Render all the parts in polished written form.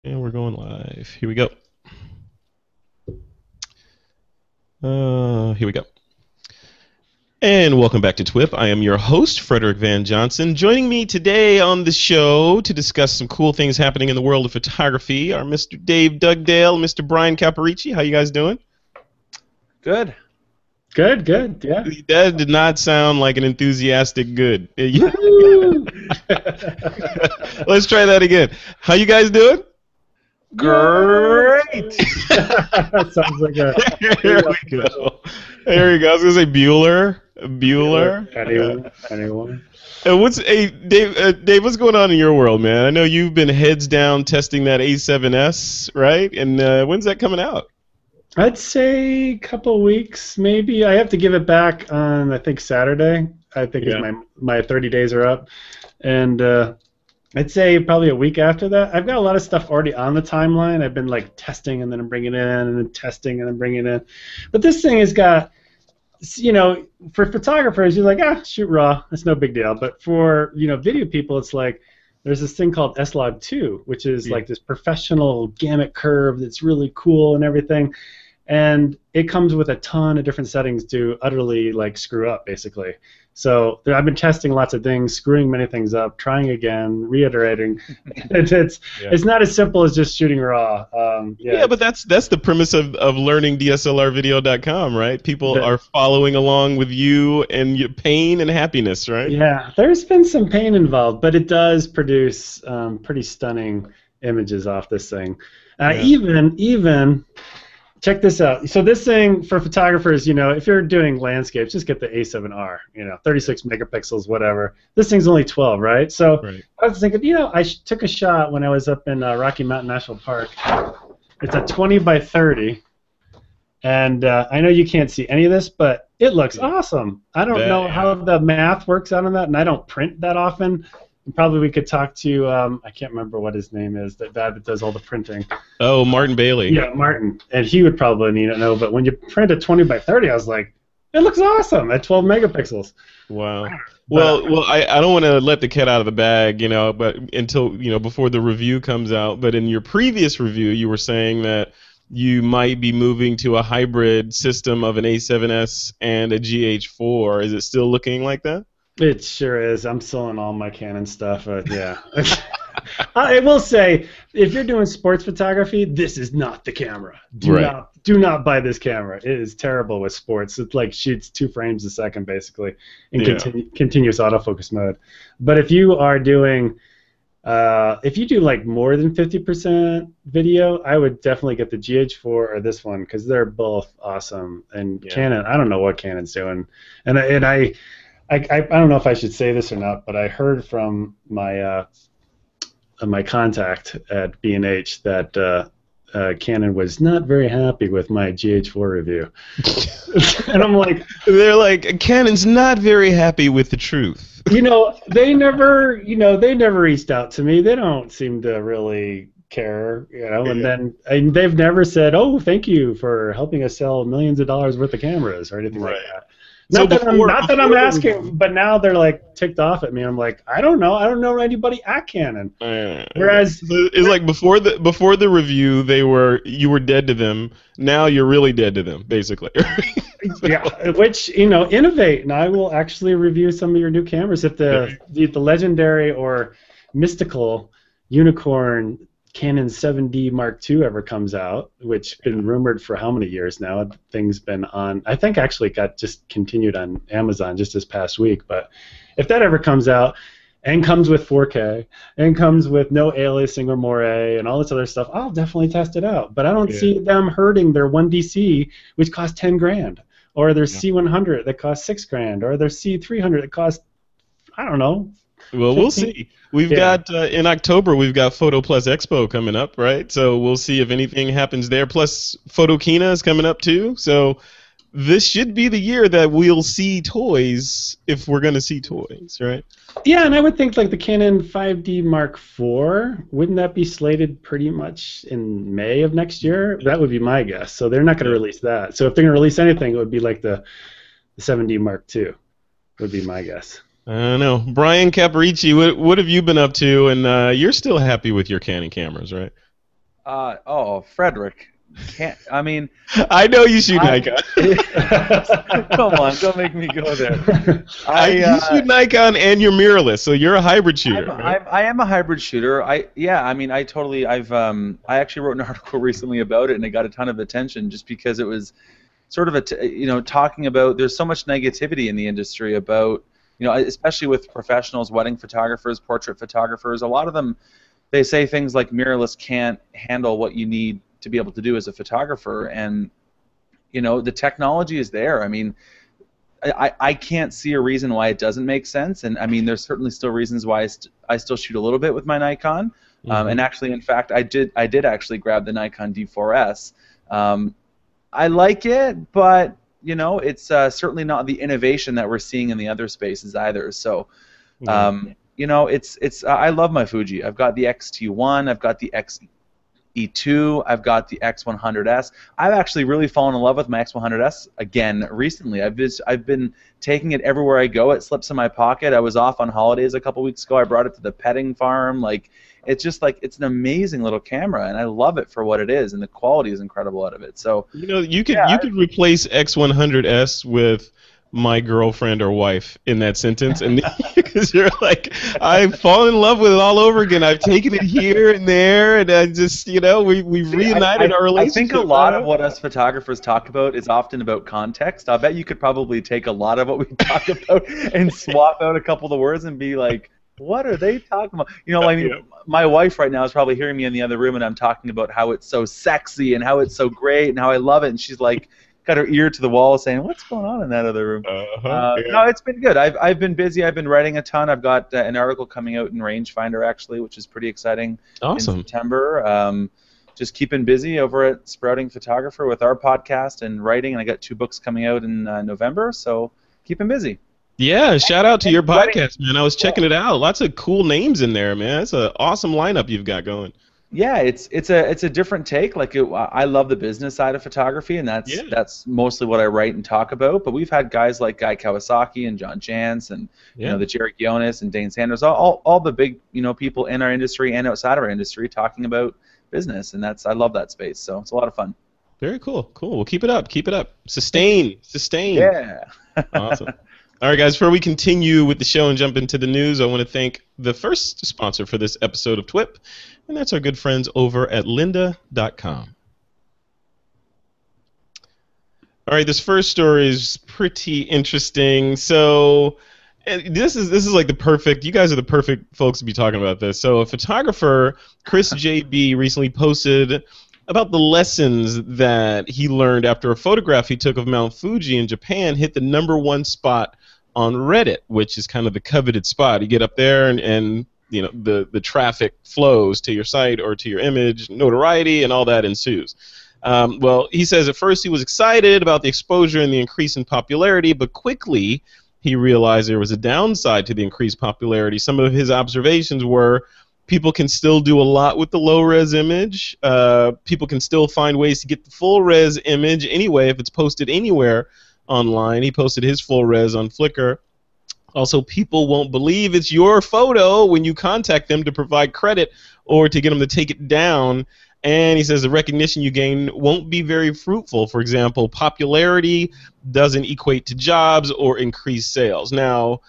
And we're going live. Here we go. Here we go. And welcome back to TWiP. I am your host, Frederick Van Johnson. Joining me today on the show to discuss some cool things happening in the world of photography are Mr. Dave Dugdale, Mr. Brian Caparici. How you guys doing? Good. Good, yeah. That did not sound like an enthusiastic good. Let's try that again. How you guys doing? Great. Sounds like a. There we go. There we go. I was gonna say Bueller. Anyone? Hey Dave? What's going on in your world, man? I know you've been heads down testing that A7s, right? And when's that coming out? I'd say a couple weeks, maybe. I have to give it back on, I think, Saturday. I think is my 30 days are up, and I'd say probably a week after that. I've got a lot of stuff already on the timeline. I've been like testing and then I'm bringing it in, and then testing and then bringing it in. But this thing has got, you know, for photographers, you're like, shoot raw, that's no big deal. But for, you know, video people, it's like there's this thing called S-Log2, which is like this professional gamut curve that's really cool and everything. And it comes with a ton of different settings to utterly like screw up, basically. So I've been testing lots of things, screwing many things up, trying again, reiterating. It's not as simple as just shooting raw. Yeah, but that's the premise of learning DSLRvideo.com, right? People are following along with you and your pain and happiness, right? Yeah, there's been some pain involved, but it does produce pretty stunning images off this thing. Even check this out. So this thing for photographers, you know, if you're doing landscapes, just get the A7R, you know, 36 megapixels, whatever. This thing's only 12, right? So I was thinking, you know, I took a shot when I was up in Rocky Mountain National Park. It's a 20 by 30, and I know you can't see any of this, but it looks awesome. I don't know how the math works out on that, and I don't print that often. Probably we could talk to, I can't remember what his name is, that does all the printing. Oh, Martin Bailey. Yeah, Martin. And he would probably need to know, but when you print a 20 by 30, I was like, it looks awesome at 12 megapixels. Wow. Well, I don't want to let the cat out of the bag, you know, but until, you know, before the review comes out. But in your previous review, you were saying that you might be moving to a hybrid system of an A7S and a GH4. Is it still looking like that? It sure is. I'm selling all my Canon stuff. Yeah. I will say, if you're doing sports photography, this is not the camera. Do not buy this camera. It is terrible with sports. It like shoots 2 frames a second basically in continuous autofocus mode. But if you are doing, if you do like more than 50% video, I would definitely get the GH4 or this one because they're both awesome. And Canon, I don't know what Canon's doing, and I don't know if I should say this or not, but I heard from my my contact at B&H that Canon was not very happy with my GH4 review, and I'm like, they're like, Canon's not very happy with the truth. You know, they never reached out to me. They don't seem to really care, you know, and they've never said, oh, thank you for helping us sell millions of dollars worth of cameras or anything like that. Not that I'm asking, but now they're like ticked off at me. I'm like, I don't know anybody at Canon. Whereas it's like before the review, you were dead to them. Now you're really dead to them, basically. Yeah, which, you know, innovate, and I will actually review some of your new cameras if the legendary or mystical unicorn Canon 7D Mark II ever comes out, which been rumored for how many years now? Thing's been on, I think actually got just continued on Amazon just this past week. But if that ever comes out and comes with 4K and comes with no aliasing or moire and all this other stuff, I'll definitely test it out. But I don't see them hurting their 1DC, which costs 10 grand, or their C100 that costs 6 grand, or their C300 that costs, I don't know. Well, we'll see. We've got in October we've got Photo Plus Expo coming up, right? So we'll see if anything happens there. Plus Photokina is coming up too. So this should be the year that we'll see toys, if we're going to see toys, right? Yeah, and I would think like the Canon 5D Mark IV, wouldn't that be slated pretty much in May of next year? That would be my guess. So they're not going to release that. So if they're going to release anything, it would be like the 7D Mark II, would be my guess. I don't know. Brian Caparici, what have you been up to? And you're still happy with your Canon cameras, right? Frederick. Can't. I mean, I know you shoot Nikon. Come on, don't make me go there. You shoot Nikon and you're mirrorless, so you're a hybrid shooter. I am a hybrid shooter. I mean, I actually wrote an article recently about it, and it got a ton of attention just because it was sort of talking about there's so much negativity in the industry about, especially with professionals, wedding photographers, portrait photographers. A lot of them, they say things like mirrorless can't handle what you need to be able to do as a photographer, and the technology is there. I mean, I can't see a reason why it doesn't make sense, and I mean, there's certainly still reasons why I still shoot a little bit with my Nikon, and actually, in fact, I did actually grab the Nikon D4S. I like it, but it's certainly not the innovation that we're seeing in the other spaces either. So, I love my Fuji. I've got the X-T1, I've got the X-E2, I've got the X100S. I've actually really fallen in love with my X100S again recently. I've been taking it everywhere I go. It slips in my pocket. I was off on holidays a couple weeks ago. I brought it to the petting farm. Like, it's just like, it's an amazing little camera, and I love it for what it is, and the quality is incredible out of it. So you could replace X100S with my girlfriend or wife in that sentence, and because you're like, I've fallen in love with it all over again. I've taken it here and there, and I just, we've reunited our relationship. I think a lot of what us photographers talk about is often about context. I bet you could probably take a lot of what we talk about and swap out a couple of the words and be like, what are they talking about? My wife right now is probably hearing me in the other room, and I'm talking about how it's so sexy and how it's so great and how I love it, and she's like, got her ear to the wall saying, what's going on in that other room? No, it's been good. I've been busy. I've been writing a ton. I've got an article coming out in Rangefinder, actually, which is pretty exciting. Awesome. In September. Just keeping busy over at Sprouting Photographer with our podcast and writing, and I got 2 books coming out in November, so keeping busy. Yeah, shout out to your podcast, man. I was checking it out. Lots of cool names in there, man. It's an awesome lineup you've got going. Yeah, it's a different take. Like, I love the business side of photography, and that's mostly what I write and talk about. But we've had guys like Guy Kawasaki and John Jantz and the Jerry Gionis and Dane Sanders, all the big people in our industry and outside of our industry talking about business, and I love that space. So it's a lot of fun. Very cool. Well, keep it up. Sustain. Yeah. Awesome. All right, guys, before we continue with the show and jump into the news, I want to thank the first sponsor for this episode of TWiP, and that's our good friends over at lynda.com. All right, this first story is pretty interesting. So this is like the perfect, you guys are the perfect folks to be talking about this. So a photographer, Chris JB, recently posted about the lessons that he learned after a photograph he took of Mount Fuji in Japan hit the #1 spot on Reddit, which is kind of the coveted spot. You get up there and the traffic flows to your site or to your image, notoriety, and all that ensues. Well, he says at first he was excited about the exposure and the increase in popularity, but quickly he realized there was a downside to the increased popularity. Some of his observations were people can still do a lot with the low-res image. People can still find ways to get the full-res image anyway if it's posted anywhere online. He posted his full-res on Flickr. Also, people won't believe it's your photo when you contact them to provide credit or to get them to take it down. And he says the recognition you gain won't be very fruitful. For example, popularity doesn't equate to jobs or increased sales. Now,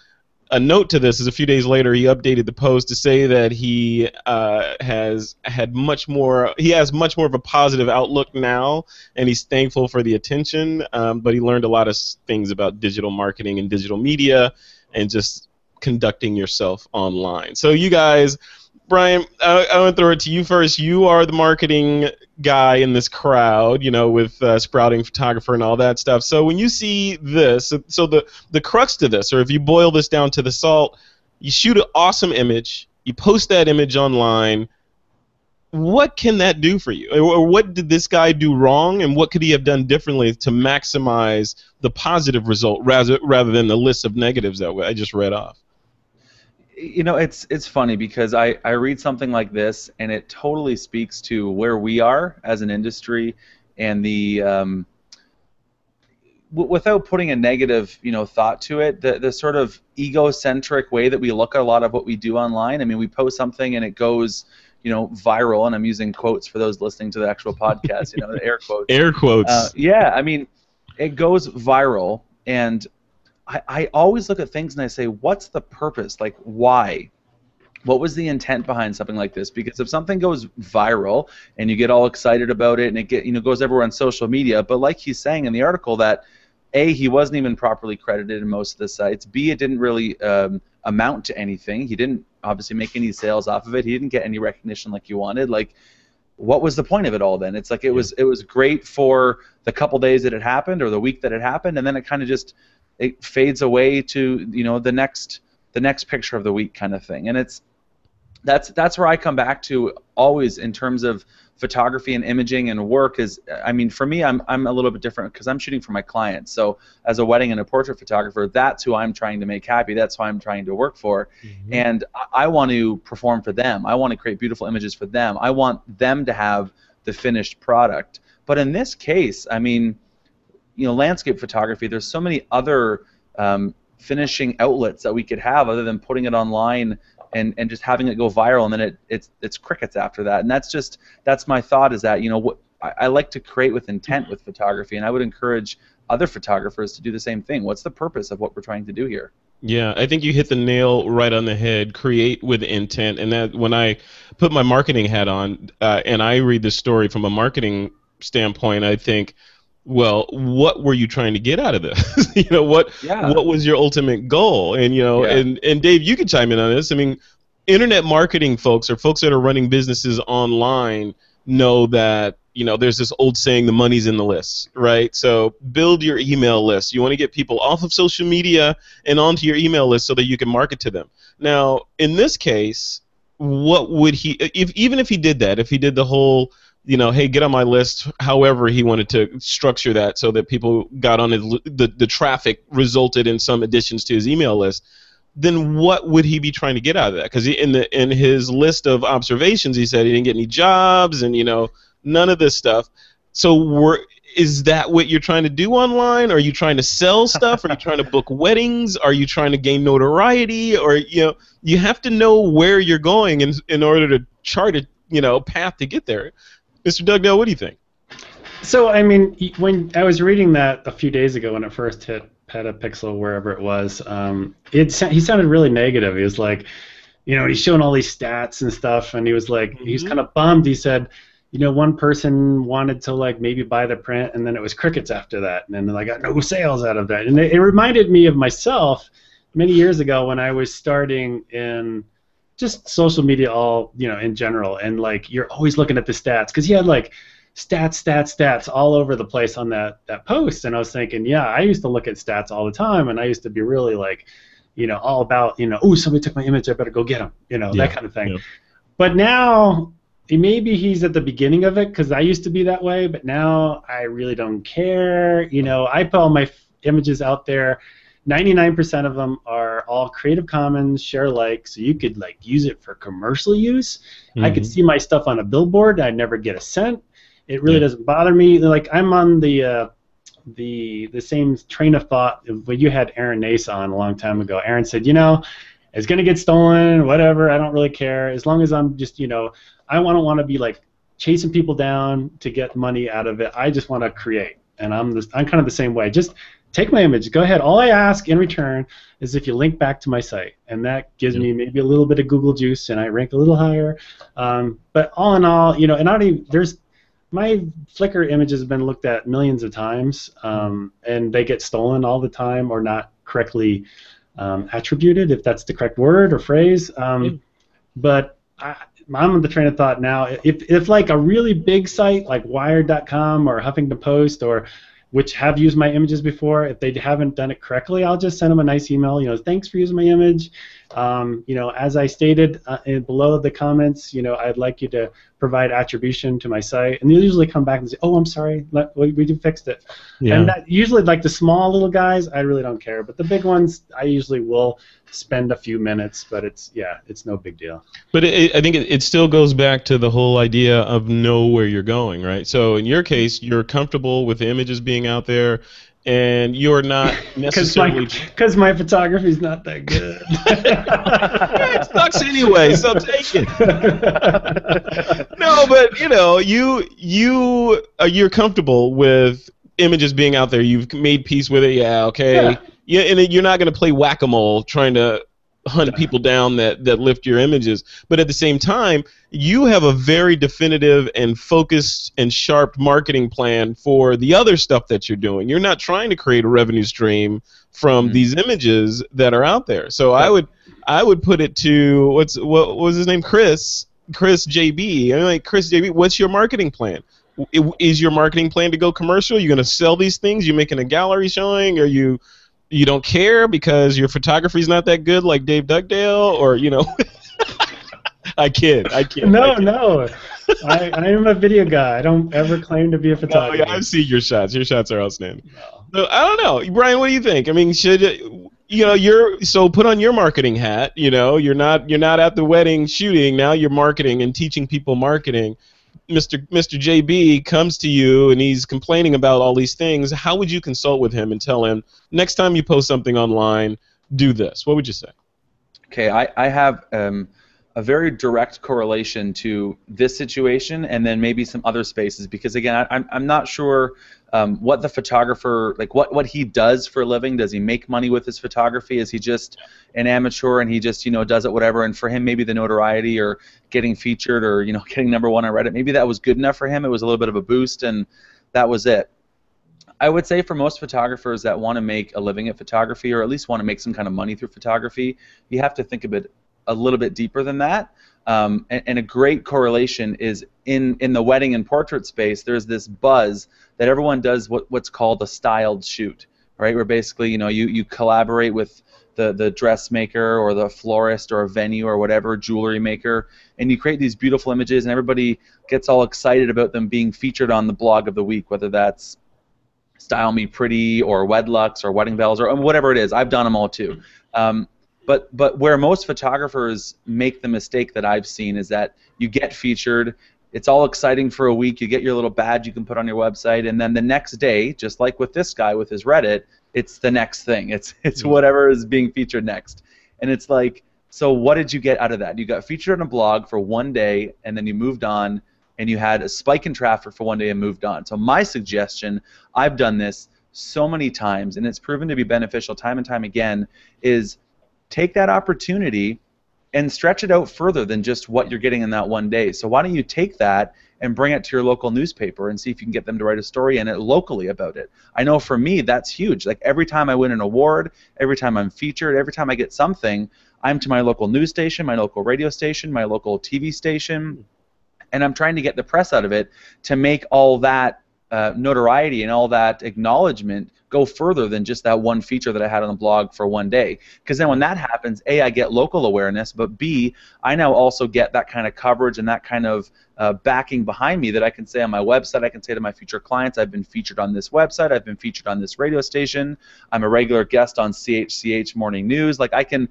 a note to this is a few days later he updated the post to say that he has much more of a positive outlook now, and he's thankful for the attention, but he learned a lot of things about digital marketing and digital media and just conducting yourself online. So you guys, Brian, I want to throw it to you first. You are the marketing guy in this crowd, with Sprouting Photographer and all that stuff. So when you see this, so the crux to this, or if you boil this down to the salt, you shoot an awesome image, you post that image online, what can that do for you? Or what did this guy do wrong, and what could he have done differently to maximize the positive result rather than the list of negatives that I just read off? It's funny because I read something like this, and it totally speaks to where we are as an industry, and the without putting a negative thought to it, the sort of egocentric way that we look at a lot of what we do online. I mean, we post something and it goes viral, and I'm using quotes for those listening to the actual podcast, the air quotes. Air quotes. Yeah, I mean, it goes viral, and I always look at things and I say, what's the purpose? Like, why? What was the intent behind something like this? Because if something goes viral and you get all excited about it and it goes everywhere on social media, but like he's saying in the article that A, he wasn't even properly credited in most of the sites. B, it didn't really amount to anything. He didn't obviously make any sales off of it. He didn't get any recognition like you wanted. Like, what was the point of it all then? It's like it was great for the couple days that it happened or the week that it happened, and then it kind of just it fades away to the next picture of the week kind of thing. And that's where I come back to always in terms of photography and imaging and work is, I mean, for me, I'm a little bit different because I'm shooting for my clients. So as a wedding and a portrait photographer, that's who I'm trying to make happy. That's who I'm trying to work for. Mm-hmm. And I want to perform for them. I want to create beautiful images for them. I want them to have the finished product. But in this case, I mean, landscape photography, there's so many other finishing outlets that we could have other than putting it online and just having it go viral, and then it's crickets after that. And that's my thought, is that what I like to create with intent with photography, and I would encourage other photographers to do the same thing. What's the purpose of what we're trying to do here? Yeah, I think you hit the nail right on the head. Create with intent, and that when I put my marketing hat on and I read the story from a marketing standpoint, I think, well, what were you trying to get out of this? What was your ultimate goal? And and Dave, you could chime in on this. I mean, internet marketing folks or folks that are running businesses online know that there's this old saying, the money's in the list, right? So build your email list. You want to get people off of social media and onto your email list so that you can market to them. Now, in this case, what would he, even if he did that, if he did the whole hey, get on my list, however he wanted to structure that so that people got on the traffic resulted in some additions to his email list, then what would he be trying to get out of that? Because in his list of observations, he said he didn't get any jobs and, none of this stuff. So is that what you're trying to do online? Are you trying to sell stuff? Are you trying to book weddings? Are you trying to gain notoriety? Or, you have to know where you're going in order to chart a path to get there. Mr. Dugdale, what do you think? So, I mean, when I was reading that a few days ago when it first hit Petapixel, wherever it was, he sounded really negative. He was like, he's showing all these stats and stuff, and he was like, he was kind of bummed. He said, one person wanted to like maybe buy the print, and then it was crickets after that, and then I got no sales out of that. And it reminded me of myself many years ago when I was starting in just social media in general, and like you're always looking at the stats because he had like stats all over the place on that post, and I was thinking, yeah, I used to look at stats all the time, and I used to be really like, all about, oh, somebody took my image, I better go get them, that kind of thing. Yeah. But now maybe he's at the beginning of it because I used to be that way, but now I really don't care. I put all my images out there. 99% of them are all Creative Commons, share alike, so you could like use it for commercial use. Mm-hmm. I could see my stuff on a billboard. I'd never get a cent. It really doesn't bother me. Like I'm on the same train of thought when you had Aaron Nace on a long time ago. Aaron said, it's gonna get stolen, whatever. I don't really care as long as I'm just, I don't want to be like chasing people down to get money out of it. I just want to create, and I'm kind of the same way. Just take my image, go ahead. All I ask in return is if you link back to my site, and that gives me maybe a little bit of Google juice, and I rank a little higher. But all in all, and my Flickr images have been looked at millions of times, and they get stolen all the time or not correctly attributed, if that's the correct word or phrase. But I'm on the train of thought now. If like a really big site like Wired.com or Huffington Post or which have used my images before, if they haven't done it correctly, I'll just send them a nice email. Thanks for using my image. As I stated below the comments, I'd like you to provide attribution to my site, and they'll usually come back and say, "Oh, I'm sorry, we fixed it." Yeah. And that usually, like the small little guys, I really don't care, but the big ones, I usually will spend a few minutes, but it's no big deal. But I think it still goes back to the whole idea of know where you're going, right? So in your case, you're comfortable with the images being out there, and you're not necessarily because my photography's not that good. It sucks anyway, so take it. No, but you're comfortable with images being out there. You've made peace with it. Yeah, okay. Yeah, and you're not going to play whack-a-mole trying to hunt people down that lift your images. But at the same time, you have a very definitive and focused and sharp marketing plan for the other stuff that you're doing. You're not trying to create a revenue stream from these images that are out there. So I would put it to what was his name? Chris JB. I'm like, Chris JB, what's your marketing plan? Is your marketing plan to go commercial? You're going to sell these things? You're making a gallery showing? Or you don't care because your photography's not that good like Dave Dugdale? Or, I kid. No. I am a video guy. I don't ever claim to be a photographer. I've seen your shots. Your shots are outstanding. No. So, I don't know. Brian, what do you think? I mean, so put on your marketing hat. You're not at the wedding shooting. Now you're marketing and teaching people marketing. Mr. JB comes to you and he's complaining about all these things. How would you consult with him and tell him, next time you post something online, do this? What would you say? Okay, I have a very direct correlation to this situation and then maybe some other spaces, because again, I'm not sure what the photographer, like what he does for a living. Does he make money with his photography? Is he just an amateur and he just does it whatever? And for him, maybe the notoriety or getting featured or getting #1 on Reddit, maybe that was good enough for him. It was a little bit of a boost and that was it. I would say for most photographers that want to make a living at photography, or at least want to make some kind of money through photography, you have to think a little bit deeper than that. And a great correlation is in the wedding and portrait space, there's this buzz that everyone does what's called a styled shoot, right? Where basically, you collaborate with the dressmaker or the florist or a venue or whatever, jewelry maker, and you create these beautiful images and everybody gets all excited about them being featured on the blog of the week, whether that's Style Me Pretty or Wedlux or Wedding Bells or whatever it is. I've done them all too. But where most photographers make the mistake that I've seen is that you get featured, it's all exciting for a week, you get your little badge you can put on your website, and then the next day, just like with this guy with his Reddit, it's the next thing. It's whatever is being featured next. And it's like, so what did you get out of that? You got featured on a blog for one day, and then you moved on, and you had a spike in traffic for one day and moved on. So my suggestion, I've done this so many times, and it's proven to be beneficial time and time again, is take that opportunity and stretch it out further than just what you're getting in that one day. So why don't you take that and bring it to your local newspaper and see if you can get them to write a story in it locally about it. I know for me that's huge. Like every time I win an award, every time I'm featured, every time I get something, I'm to my local news station, my local radio station, my local TV station, and I'm trying to get the press out of it to make all that notoriety and all that acknowledgement go further than just that one feature that I had on the blog for one day. Because then when that happens, A, I get local awareness, but B, I now also get that kind of coverage and that kind of backing behind me that I can say on my website. I can say to my future clients, I've been featured on this website, I've been featured on this radio station, I'm a regular guest on CHCH Morning News. Like I can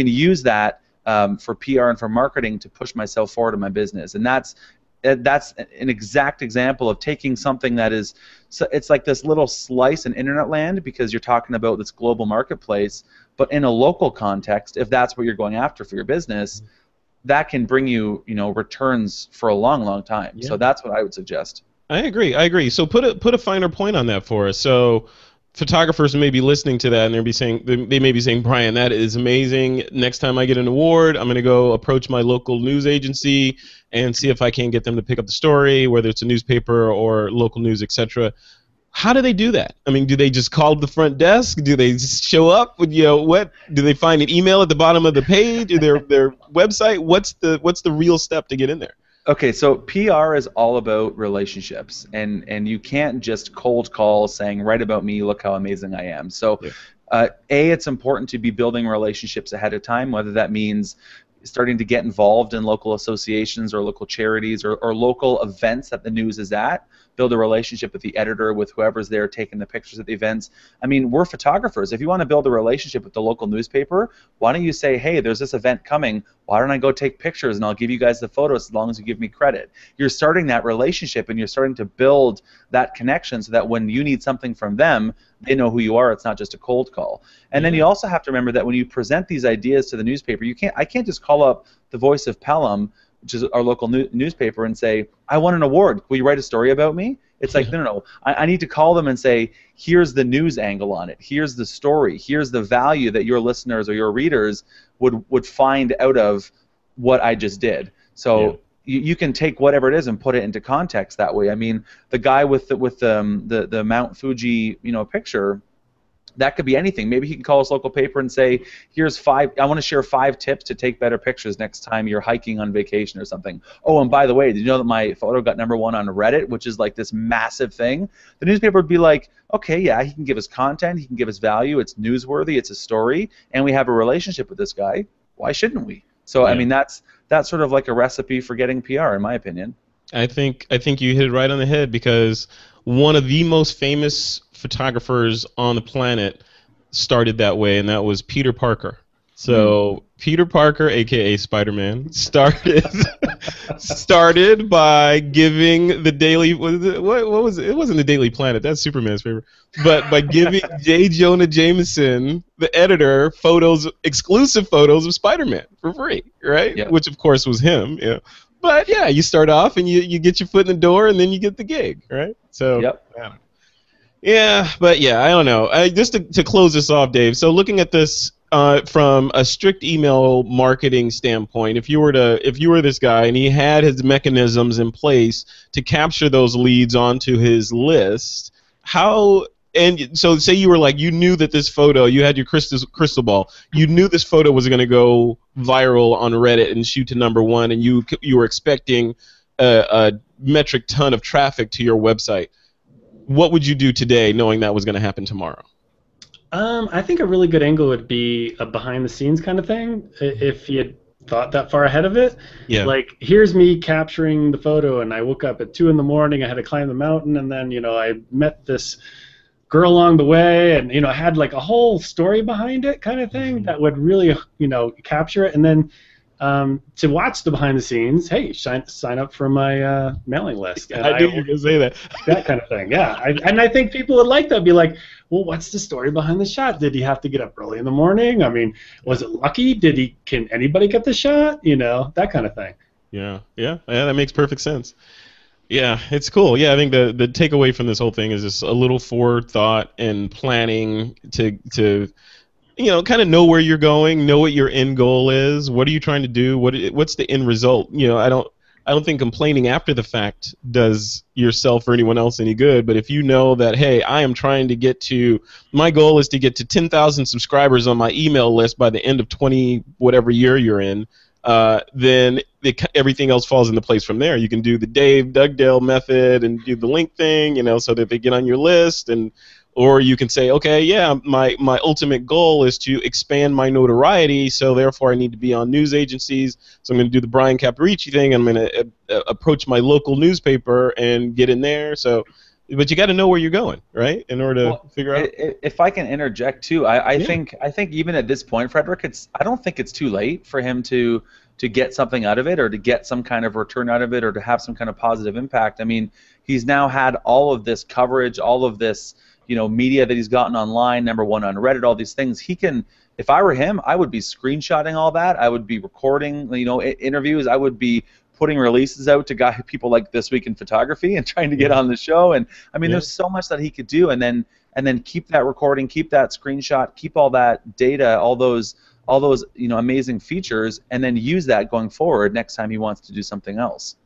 use that for PR and for marketing to push myself forward in my business. And that's an exact example of taking something that is, so it's like this little slice in internet land because you're talking about this global marketplace, but in a local context, if that's what you're going after for your business, that can bring you, returns for a long, long time. Yeah. So that's what I would suggest. I agree. So put a finer point on that for us. So photographers may be listening to that and they may be saying, Brian, that is amazing. Next time I get an award, I'm going to go approach my local news agency and see if I can get them to pick up the story, whether it's a newspaper or local news, etc. How do they do that? I mean, do they just call the front desk? Do they just show up? What do they find an email at the bottom of the page or their website? What's the real step to get in there? Okay, so PR is all about relationships, and you can't just cold call saying, write about me, look how amazing I am. So, yeah. It's important to be building relationships ahead of time, whether that means starting to get involved in local associations or local charities or local events that the news is at. Build a relationship with the editor, with whoever's there taking the pictures at the events. I mean, we're photographers. If you want to build a relationship with the local newspaper, why don't you say, hey, there's this event coming. Why don't I go take pictures and I'll give you guys the photos as long as you give me credit? You're starting that relationship and you're starting to build that connection so that when you need something from them, they know who you are. It's not just a cold call. And then you also have to remember that when you present these ideas to the newspaper, I can't just call up the Voice of Pelham, which is our local newspaper, and say, I won an award. Will you write a story about me? It's like, no. I need to call them and say, here's the news angle on it. Here's the story. Here's the value that your listeners or your readers would find out of what I just did. So you can take whatever it is and put it into context that way. I mean, the guy with the Mount Fuji, picture, that could be anything. Maybe he can call his local paper and say, here's I want to share 5 tips to take better pictures next time you're hiking on vacation or something. Oh, and by the way, did you know that my photo got #1 on Reddit, which is like this massive thing? The newspaper would be like, okay, yeah, he can give us content, he can give us value, it's newsworthy, it's a story, and we have a relationship with this guy. Why shouldn't we? So, I mean, that's sort of like a recipe for getting PR, in my opinion. I think you hit it right on the head, because one of the most famous photographers on the planet started that way, and that was Peter Parker. So Peter Parker, aka Spider-Man, started by giving the Daily what was it? It wasn't the Daily Planet. That's Superman's favorite. But by giving J. Jonah Jameson, the editor, exclusive photos of Spider-Man for free, right? Yep. Which of course was him. Yeah. But yeah, you start off and you get your foot in the door, and then you get the gig, right? So. Yep. Yeah, but yeah, I don't know. Just to close this off, Dave. So looking at this from a strict email marketing standpoint, if you were this guy and he had his mechanisms in place to capture those leads onto his list, and so say you knew that this photo, you had your crystal ball, you knew this photo was going to go viral on Reddit and shoot to #1, and you were expecting a metric ton of traffic to your website. What would you do today, knowing that was going to happen tomorrow? I think a really good angle would be a behind-the-scenes kind of thing, if you had thought that far ahead of it. Yeah. Like, here's me capturing the photo, and I woke up at 2 in the morning, I had to climb the mountain, and then, I met this girl along the way, and, I had like a whole story behind it kind of thing that would really, capture it. And then to watch the behind the scenes, hey, sign up for my mailing list. And I knew you were going to say that. That kind of thing, yeah. And I think people would like that. Be like, well, what's the story behind the shot? Did he have to get up early in the morning? I mean, was it lucky? Can anybody get the shot? That kind of thing. Yeah, that makes perfect sense. Yeah, it's cool. Yeah, I think the takeaway from this whole thing is just a little forethought and planning to kind of know where you're going, know what your end goal is. What are you trying to do? What's the end result? I don't think complaining after the fact does yourself or anyone else any good. But if you know that, hey, my goal is to get to 10,000 subscribers on my email list by the end of 20 whatever year you're in, then everything else falls into place from there. You can do the Dave Dugdale method and do the link thing, so that they get on your list, or you can say, okay, yeah, my ultimate goal is to expand my notoriety, so therefore I need to be on news agencies, so I'm going to do the Brian Caparici thing, I'm going to approach my local newspaper and get in there. So, but you got to know where you're going, right, in order to figure out. If I can interject too, I think even at this point, Frederick, I don't think it's too late for him to get something out of it, or to get some kind of return out of it, or to have some kind of positive impact. I mean, he's now had all of this coverage, all of this media that he's gotten online, #1 on Reddit, all these things. He can, if I were him, I would be screenshotting all that. I would be recording, interviews. I would be putting releases out to people like This Week in Photography and trying to get on the show. And I mean, there's so much that he could do, and then keep that recording, keep that screenshot, keep all that data, all those amazing features, and then use that going forward next time he wants to do something else.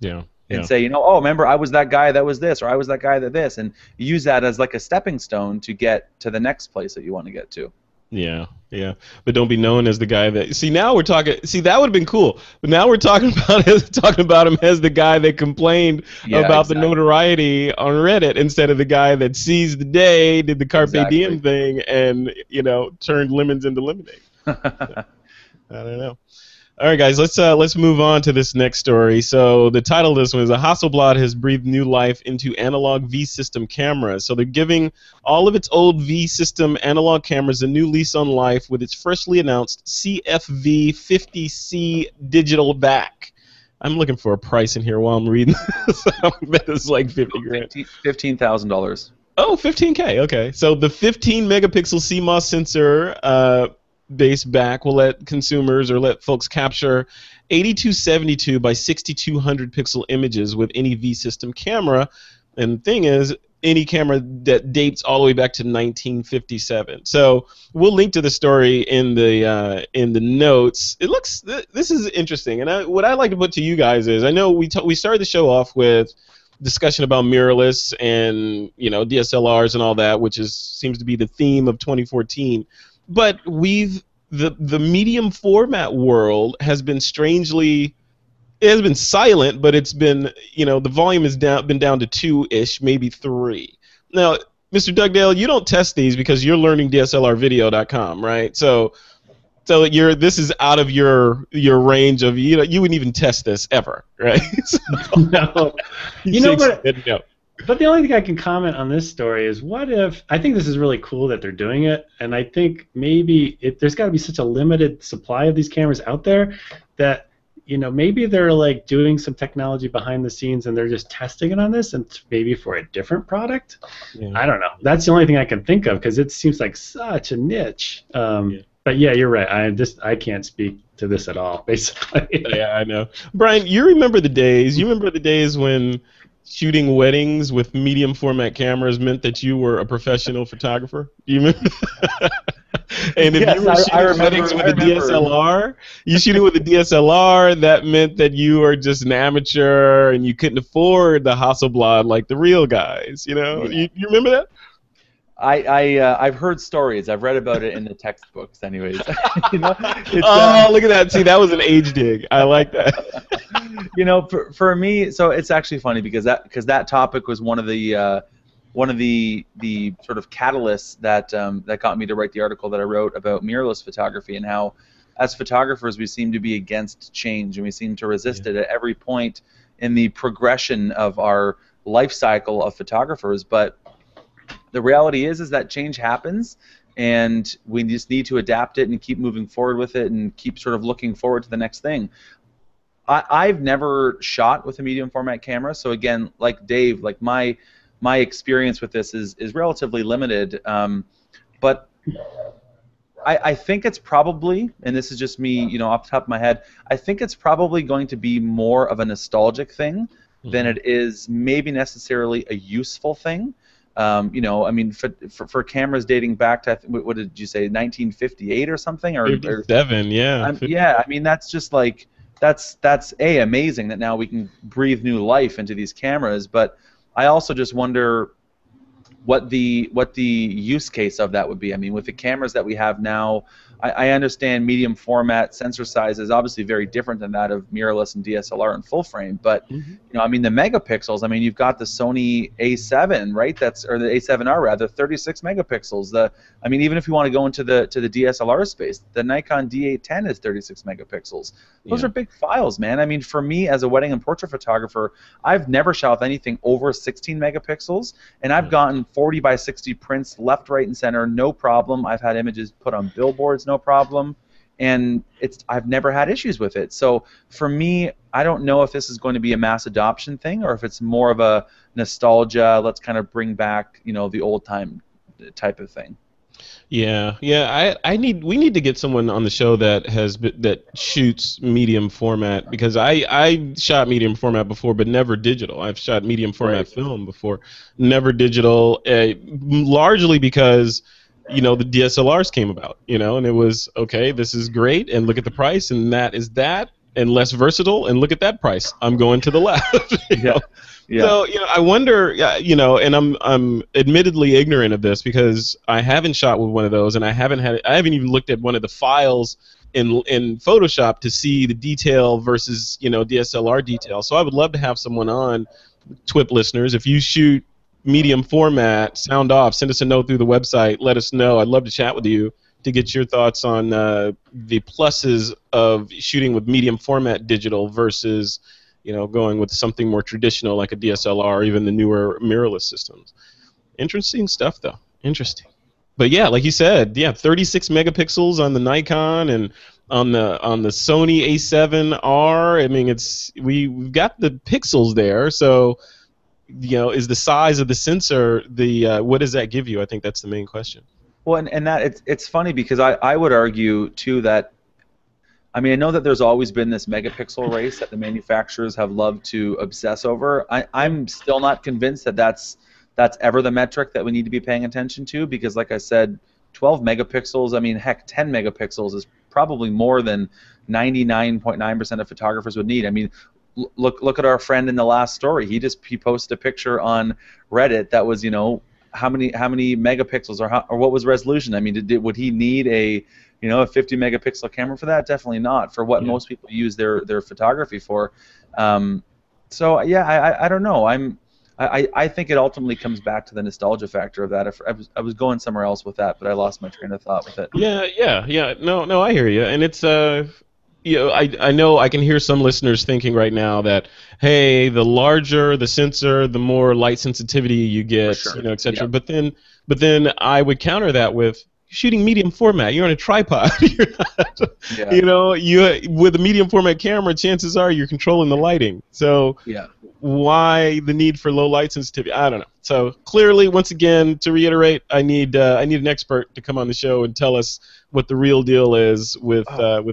Yeah. And say, remember, I was that guy that was this, or I was that guy that this, and use that as like a stepping stone to get to the next place that you want to get to. Yeah. But don't be known as the guy that. See, now we're talking. See, that would have been cool. But now we're talking about him as the guy that complained about the notoriety on Reddit, instead of the guy that seized the day, did the Carpe Diem thing, and turned lemons into lemonade. I don't know. All right, guys, let's move on to this next story. So the title of this one is: Hasselblad has breathed new life into analog V system cameras. So they're giving all of its old V system analog cameras a new lease on life with its freshly announced CFV 50C digital back. I'm looking for a price in here while I'm reading this. I bet it's like 50 grand. $15,000. Oh, 15K. Okay. So the 15 megapixel CMOS sensor base back will let consumers or let folks capture 8272 by 6200 pixel images with any V system camera. And the thing is, any camera that dates all the way back to 1957. So we'll link to the story in the notes. It looks, this is interesting, and what I like to put to you guys is, I know we started the show off with discussion about mirrorless and DSLRs and all that, which seems to be the theme of 2014. But the medium format world has been strangely, it has been silent, but it's been, the volume has been down to 2-ish, maybe 3. Now, Mr. Dugdale, you don't test these because you're learning DSLRvideo.com, right? So this is out of your range of, you wouldn't even test this ever, right? So, no. But the only thing I can comment on this story is, what if, I think this is really cool that they're doing it, and I think maybe there's got to be such a limited supply of these cameras out there that, maybe they're like doing some technology behind the scenes and they're just testing it on this, and maybe for a different product. Yeah. I don't know. That's the only thing I can think of, because it seems like such a niche. But yeah, you're right. I can't speak to this at all, basically. Yeah, I know. Brian, you remember the days? You remember the days when shooting weddings with medium format cameras meant that you were a professional photographer? Do you remember? And if you were shooting weddings with a DSLR, you shooting with a DSLR, that meant that you were just an amateur and you couldn't afford the Hasselblad like the real guys. Yeah. You remember that? I've heard stories. I've read about it in the textbooks, anyways. Look at that! See, that was an age dig. I like that. For me, so it's actually funny because that topic was one of the sort of catalysts that got me to write the article that I wrote about mirrorless photography, and how, as photographers, we seem to be against change and we seem to resist it at every point in the progression of our life cycle of photographers. But the reality is that change happens, and we just need to adapt it and keep moving forward with it and keep sort of looking forward to the next thing. I've never shot with a medium format camera, so again, like Dave, like my experience with this is relatively limited, but I think it's probably, and this is just me, off the top of my head, I think it's probably going to be more of a nostalgic thing than it is maybe necessarily a useful thing. I mean, for cameras dating back to, what did you say, 1958 or something? Or 57, yeah. Yeah, I mean, that's just like, that's amazing that now we can breathe new life into these cameras, but I also just wonder what the use case of that would be. I mean, with the cameras that we have now, I understand medium format sensor size is obviously very different than that of mirrorless and DSLR and full frame. But I mean, the megapixels. I mean, you've got the Sony A7, right? Or the A7R rather, 36 megapixels. I mean, even if you want to go into the DSLR space, the Nikon D810 is 36 megapixels. Those are big files, man. I mean, for me as a wedding and portrait photographer, I've never shot with anything over 16 megapixels, and I've gotten 40 by 60 prints left, right, and center, no problem. I've had images put on billboards, no problem, and I've never had issues with it. So for me, I don't know if this is going to be a mass adoption thing or if it's more of a nostalgia, let's kind of bring back, the old time type of thing. Yeah. We need to get someone on the show that shoots medium format, because I shot medium format before, but never digital. I've shot medium format film before, never digital, largely because the DSLRs came about, and it was, okay, this is great, and look at the price, and that is that, and less versatile, and look at that price, I'm going to the left. Yeah. So I wonder, and I'm admittedly ignorant of this because I haven't shot with one of those, and I haven't even looked at one of the files in Photoshop to see the detail versus DSLR detail. So I would love to have someone on, TWiP listeners, if you shoot medium format, sound off, send us a note through the website, let us know. I'd love to chat with you to get your thoughts on the pluses of shooting with medium format digital versus, going with something more traditional like a DSLR or even the newer mirrorless systems. Interesting stuff, though. Interesting. But yeah, like you said, 36 megapixels on the Nikon and on the Sony A7R. I mean, we've got the pixels there, so is the size of the sensor what does that give you? I think that's the main question. Well, and that it's funny because I would argue too that, I mean, I know that there's always been this megapixel race that the manufacturers have loved to obsess over. I'm still not convinced that that's ever the metric that we need to be paying attention to, because like I said, 12 megapixels, I mean, heck, 10 megapixels is probably more than 99.9% of photographers would need. I mean, look at our friend in the last story. He posted a picture on Reddit that was, how many megapixels or what was resolution? I mean, would he need a 50 megapixel camera for that? Definitely not for what most people use their photography for. So yeah, I don't know. I think it ultimately comes back to the nostalgia factor of that. I was going somewhere else with that, but I lost my train of thought with it. Yeah. No, I hear you, and it's I know I can hear some listeners thinking right now that, hey, the larger the sensor, the more light sensitivity you get, etc. Yeah. But then I would counter that with shooting medium format. You're on a tripod. You're not, with a medium format camera, chances are you're controlling the lighting. So why the need for low light sensitivity? I don't know. So clearly, once again, to reiterate, I need an expert to come on the show and tell us what the real deal is with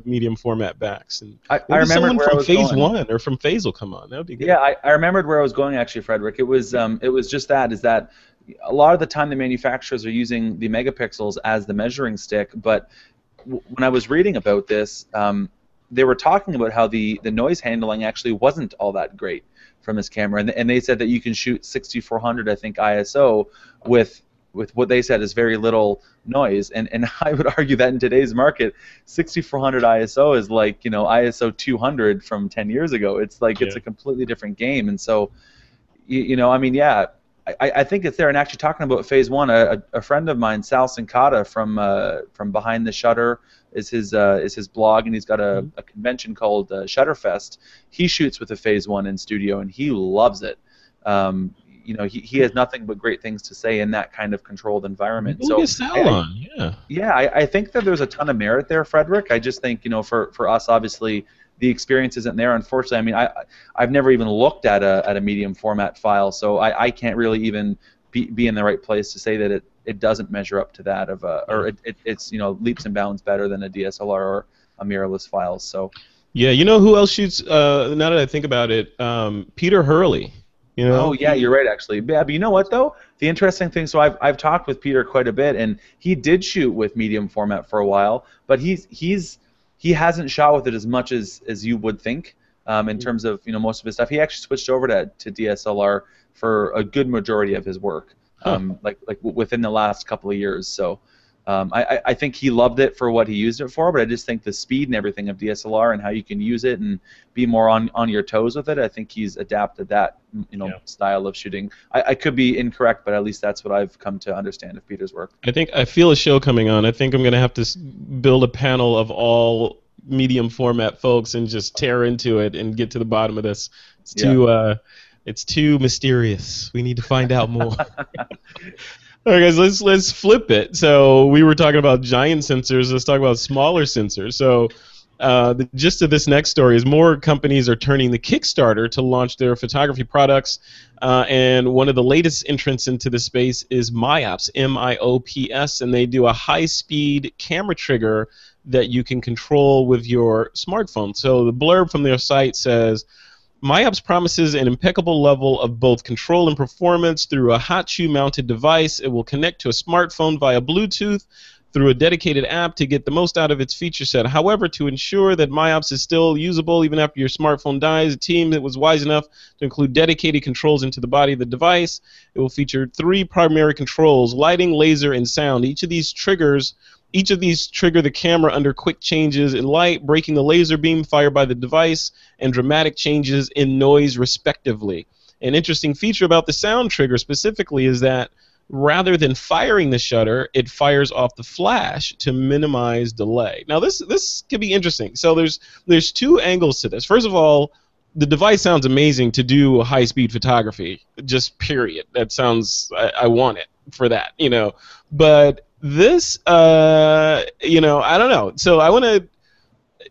medium format backs. And I remembered someone where from I was Phase going. 1 or from Phase will come on. That would be good. Yeah, I remembered where I was going actually, Frederick. It was just that a lot of the time the manufacturers are using the megapixels as the measuring stick, but when I was reading about this, they were talking about how the noise handling actually wasn't all that great from this camera, and they said that you can shoot 6400, I think, ISO with what they said is very little noise, and I would argue that in today's market, 6400 ISO is like ISO 200 from 10 years ago. It's like it's a completely different game, and so I mean, I think it's there. And actually, talking about Phase 1, a friend of mine, Sal Sincata from Behind the Shutter is his blog, and he's got a convention called Shutterfest. He shoots with a Phase 1 in studio, and he loves it. He has nothing but great things to say in that kind of controlled environment. So I think that there's a ton of merit there, Frederick. I just think for us, obviously, the experience isn't there. Unfortunately, I mean, I've never even looked at a medium format file, so I can't really even be in the right place to say that it doesn't measure up to that or it's leaps and bounds better than a DSLR or a mirrorless file. So yeah, who else shoots? Now that I think about it, Peter Hurley. Oh yeah, you're right actually. Yeah, but you know what though? The interesting thing. So I've talked with Peter quite a bit, and he did shoot with medium format for a while, but he hasn't shot with it as much as you would think in terms of most of his stuff. He actually switched over to DSLR for a good majority of his work, like within the last couple of years. So I think he loved it for what he used it for, but I just think the speed and everything of DSLR and how you can use it and be more on your toes with it, I think he's adapted that style of shooting. I could be incorrect, but at least that's what I've come to understand of Peter's work. I feel a show coming on. I think I'm going to have to build a panel of all medium format folks and just tear into it and get to the bottom of this. It's too mysterious. We need to find out more. All right, guys, let's flip it. So we were talking about giant sensors. Let's talk about smaller sensors. So the gist of this next story is more companies are turning to Kickstarter to launch their photography products, and one of the latest entrants into the space is MIOPS, MIOPS, and they do a high-speed camera trigger that you can control with your smartphone. So the blurb from their site says, MIOPS promises an impeccable level of both control and performance through a hot shoe mounted device. It will connect to a smartphone via Bluetooth through a dedicated app to get the most out of its feature set. However, to ensure that MIOPS is still usable even after your smartphone dies, a team that was wise enough to include dedicated controls into the body of the device. It will feature 3 primary controls: lighting, laser, and sound. Each of these trigger the camera under quick changes in light, breaking the laser beam fired by the device, and dramatic changes in noise, respectively. An interesting feature about the sound trigger specifically is that rather than firing the shutter, it fires off the flash to minimize delay. Now this could be interesting. So there's two angles to this. First of all, the device sounds amazing to do high-speed photography. Just period. That sounds, I want it for that, you know. But this, you know, I don't know. So I want to,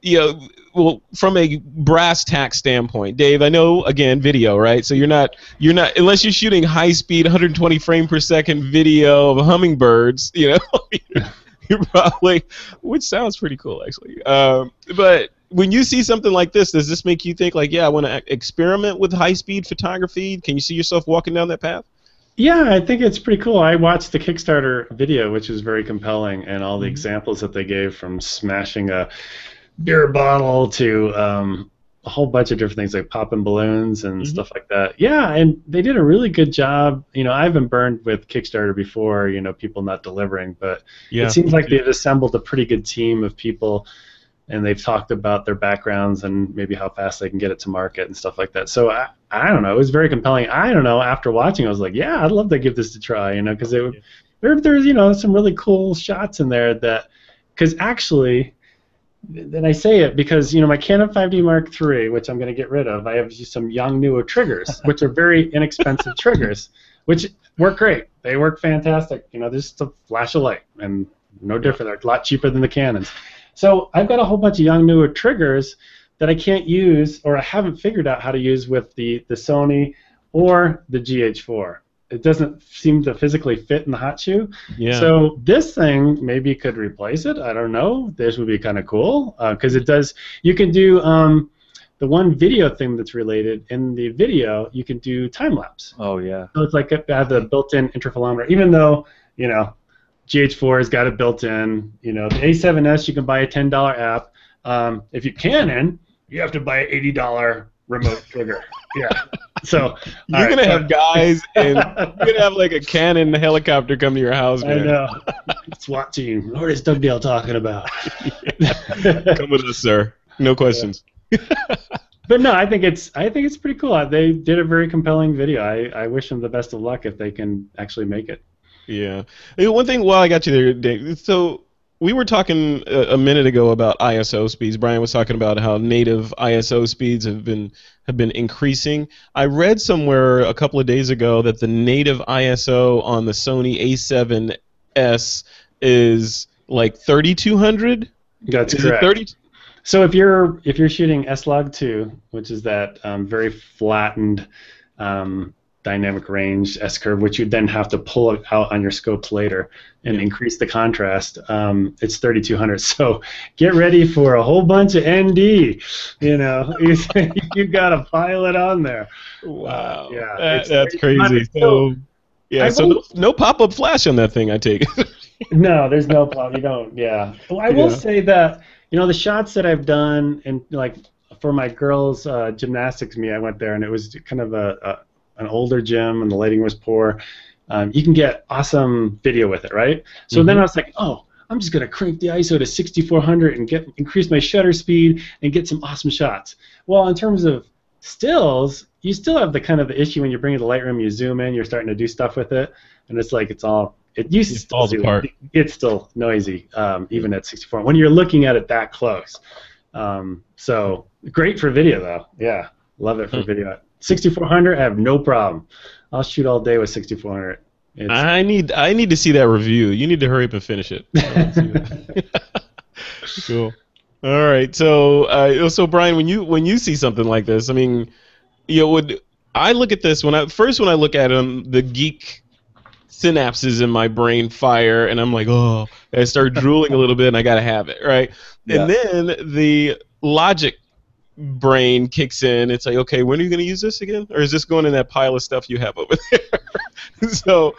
you know, well, from a brass tack standpoint, Dave, I know, again, video, right? So you're not unless you're shooting high-speed 120 frame per second video of hummingbirds, you know, you're probably, which sounds pretty cool, actually. But when you see something like this, does this make you think, like, yeah, I want to experiment with high-speed photography? Can you see yourself walking down that path? Yeah, I think it's pretty cool. I watched the Kickstarter video, which is very compelling, and all the examples that they gave, from smashing a beer bottle to a whole bunch of different things like popping balloons and stuff like that. Yeah, and they did a really good job. You know, I've been burned with Kickstarter before, you know, people not delivering, but it seems like they've assembled a pretty good team of people, and they've talked about their backgrounds and maybe how fast they can get it to market and stuff like that. So I don't know, it was very compelling. I don't know, after watching, I was like, yeah, I'd love to give this a try, you know, because there's, you know, some really cool shots in there that, because actually, and I say it because, you know, my Canon 5D Mark III, which I'm going to get rid of, I have some Yongnuo triggers, which are very inexpensive triggers, which work great. They work fantastic. You know, there's just a flash of light, and no different. They're a lot cheaper than the Canons. So I've got a whole bunch of Yongnuo triggers that I can't use, or I haven't figured out how to use with the Sony or the GH4. It doesn't seem to physically fit in the hot shoe. Yeah. So this thing maybe could replace it. I don't know. This would be kind of cool because it does. You can do the one video thing that's related. In the video, you can do time lapse. Oh yeah. So it's like I have the built-in interpolometer, even though, you know, GH4 has got it built in. You know, the A7s, you can buy a $10 app. If you're Canon, you have to buy an $80 remote trigger. Yeah. So you're gonna have guys, and you're gonna have like a Canon helicopter come to your house, man. I know. SWAT team. What is Dougdale talking about? Come with us, sir. No questions. But no, I think it's pretty cool. They did a very compelling video. I wish them the best of luck if they can actually make it. Yeah. One thing while I got you there, Dave. So we were talking a minute ago about ISO speeds. Brian was talking about how native ISO speeds have been increasing. I read somewhere a couple of days ago that the native ISO on the Sony A7s is like 3200. That's correct. So if you're shooting S-Log2, which is that very flattened dynamic range S-curve, which you then have to pull it out on your scopes later and increase the contrast, it's 3200. So get ready for a whole bunch of ND. You know, you've got to pile it on there. Wow. Yeah, that's crazy. So no pop-up flash on that thing, I take it. No, there's no pop. You don't. Yeah. Well, I will say that, you know, the shots that I've done, and like for my girls' gymnastics meet, I went there, and it was kind of an older gym, and the lighting was poor. You can get awesome video with it, right? So then I was like, oh, I'm just gonna crank the ISO to 6400 and increase my shutter speed and get some awesome shots. Well, in terms of stills, you still have the kind of the issue when you bring it to Lightroom, you zoom in, you're starting to do stuff with it, and it's like it falls apart. It's still noisy, even at 64. When you're looking at it that close, so great for video though. Yeah, love it for video. 6400, I have no problem. I'll shoot all day with 6400. I need to see that review. You need to hurry up and finish it. Cool. All right. So Brian, when you see something like this, I mean, you know, I look at this when I look at them, the geek synapses in my brain fire, and I'm like, oh, I start drooling a little bit, and I gotta have it, right? Yeah. And then the logic brain kicks in. It's like, okay, when are you going to use this again? Or is this going in that pile of stuff you have over there? So,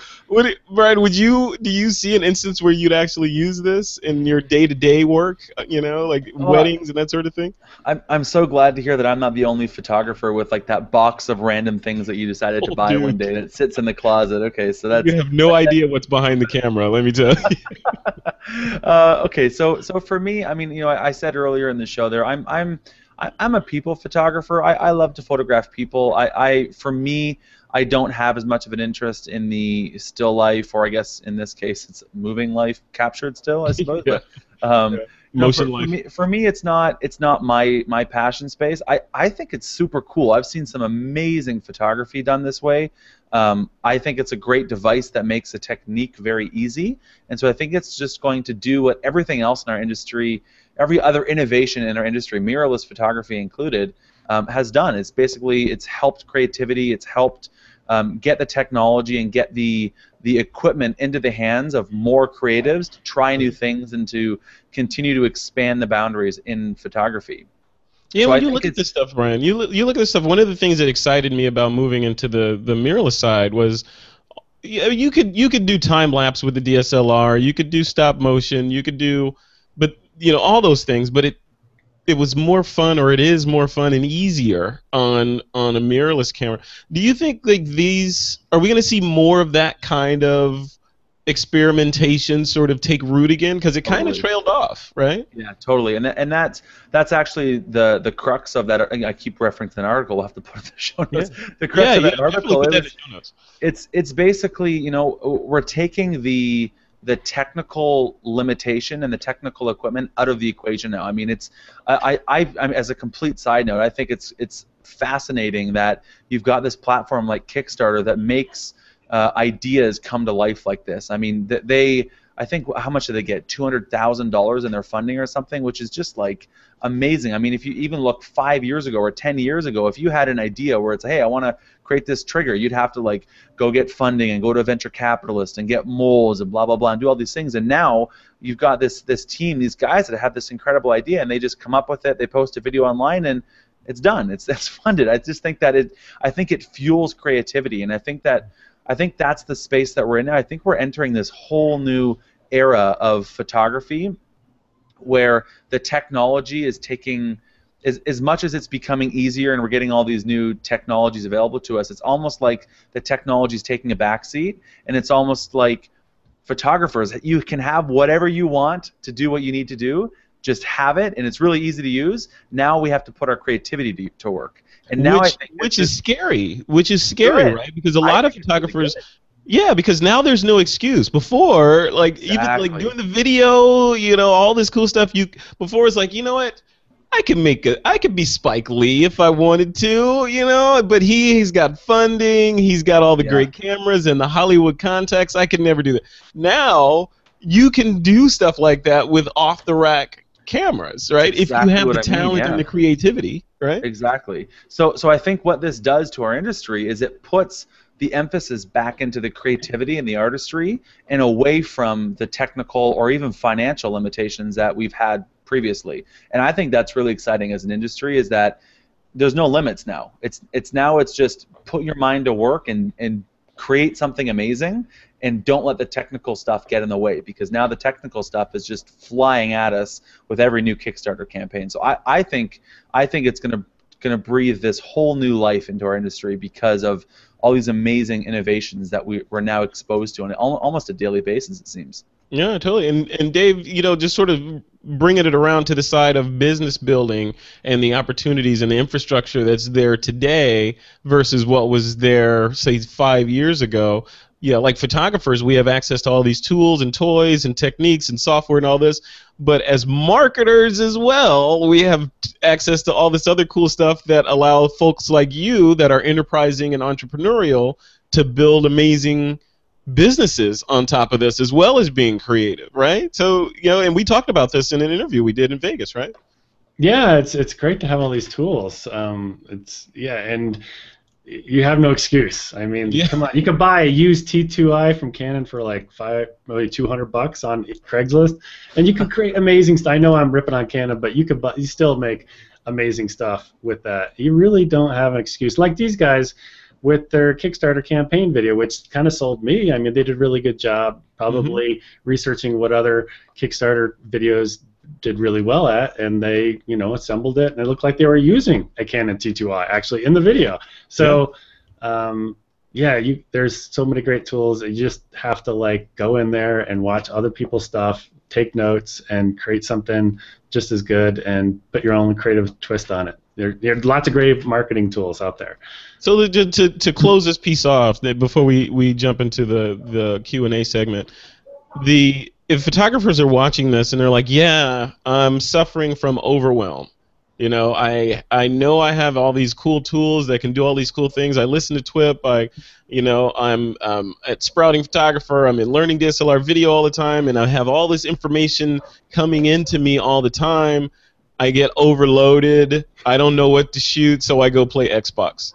Brian, do you see an instance where you'd actually use this in your day-to-day work, you know, like weddings and that sort of thing? I'm so glad to hear that I'm not the only photographer with like that box of random things that you decided to buy one day and it sits in the closet. Okay, so that's... You have no idea what's behind the camera, let me tell you. Okay, so for me, I mean, you know, I said earlier in the show there, I'm a people photographer. I love to photograph people. For me, I don't have as much of an interest in the still life, or I guess in this case it's moving life captured still, I suppose. Yeah. But Motion life. For me, it's not my passion space. I think it's super cool. I've seen some amazing photography done this way. I think it's a great device that makes the technique very easy, and so I think it's just going to do what everything else in our industry, every other innovation in our industry, mirrorless photography included, has done. It's helped creativity. It's helped get the technology and get the equipment into the hands of more creatives to try new things and to continue to expand the boundaries in photography. Yeah, so when you look at this stuff, Brian, you look at this stuff. One of the things that excited me about moving into the mirrorless side was you could do time lapse with the DSLR, you could do stop motion, you could do, but all those things, but it was more fun, or it is more fun and easier on a mirrorless camera. Do you think are we going to see more of that kind of experimentation sort of take root again? Because it kind of trailed off, right? Yeah, totally. And that's actually the crux of that. I keep referencing an article. We'll have to put it in the show notes. Yeah. The crux of that article put that in the show notes. It's basically, we're taking the technical limitation and the technical equipment out of the equation now. I mean, I'm as a complete side note, I think it's fascinating that you've got this platform like Kickstarter that makes ideas come to life like this. I mean, I think, how much did they get? $200,000 in their funding or something, which is just like amazing. I mean, if you even look 5 years ago or 10 years ago, if you had an idea where it's, hey, I want to create this trigger, you'd have to like go get funding and go to a venture capitalist and get molds and blah blah blah and do all these things. And now you've got this team, these guys that have this incredible idea, and they just come up with it. They post a video online and it's done. It's funded. I just think that it fuels creativity, and I think that's the space that we're in now. I think we're entering this whole new era of photography where the technology is taking, as much as it's becoming easier and we're getting all these new technologies available to us, it's almost like the technology is taking a backseat, and it's almost like photographers, you can have whatever you want to do what you need to do, just have it, and it's really easy to use. Now we have to put our creativity to work. And now which is scary, right? Because a lot of photographers, yeah, because now there's no excuse. Before, like even like doing the video, all this cool stuff. Before it's like, you know what, I could be Spike Lee if I wanted to, but he's got funding, he's got all the great cameras and the Hollywood contacts. I could never do that. Now you can do stuff like that with off the rack cameras, right? If you have the talent and the creativity, right? Exactly. So I think what this does to our industry is it puts the emphasis back into the creativity and the artistry and away from the technical or even financial limitations that we've had previously. And I think that's really exciting as an industry, is that there's no limits now. It's just put your mind to work and create something amazing, and don't let the technical stuff get in the way, because now the technical stuff is just flying at us with every new Kickstarter campaign. So I think it's going to breathe this whole new life into our industry because of all these amazing innovations that we're now exposed to on almost a daily basis, it seems. Yeah, totally. And Dave, just sort of bringing it around to the side of business building and the opportunities and the infrastructure that's there today versus what was there, say, 5 years ago. Yeah, like photographers, we have access to all these tools and toys and techniques and software and all this. But as marketers as well, we have access to all this other cool stuff that allow folks like you that are enterprising and entrepreneurial to build amazing businesses on top of this, as well as being creative, right? So, and we talked about this in an interview we did in Vegas, right? Yeah, it's great to have all these tools. And you have no excuse. I mean, come on, you can buy a used T2i from Canon for like maybe $200 on Craigslist, and you can create amazing stuff. I know I'm ripping on Canon, but you still make amazing stuff with that. You really don't have an excuse. Like these guys with their Kickstarter campaign video, which kind of sold me. I mean, they did a really good job probably researching what other Kickstarter videos did really well at, and they assembled it, and it looked like they were using a Canon T2i actually in the video. So yeah, there's so many great tools. You just have to like go in there and watch other people's stuff, take notes, and create something just as good, and put your own creative twist on it. There are lots of great marketing tools out there. So to close this piece off, before we jump into the Q&A segment, if photographers are watching this and they're like, yeah, I'm suffering from overwhelm. You know, I know I have all these cool tools that can do all these cool things. I listen to TWiP. I'm at Sprouting Photographer. I'm in learning DSLR video all the time, and I have all this information coming into me all the time. I get overloaded. I don't know what to shoot, so I go play Xbox.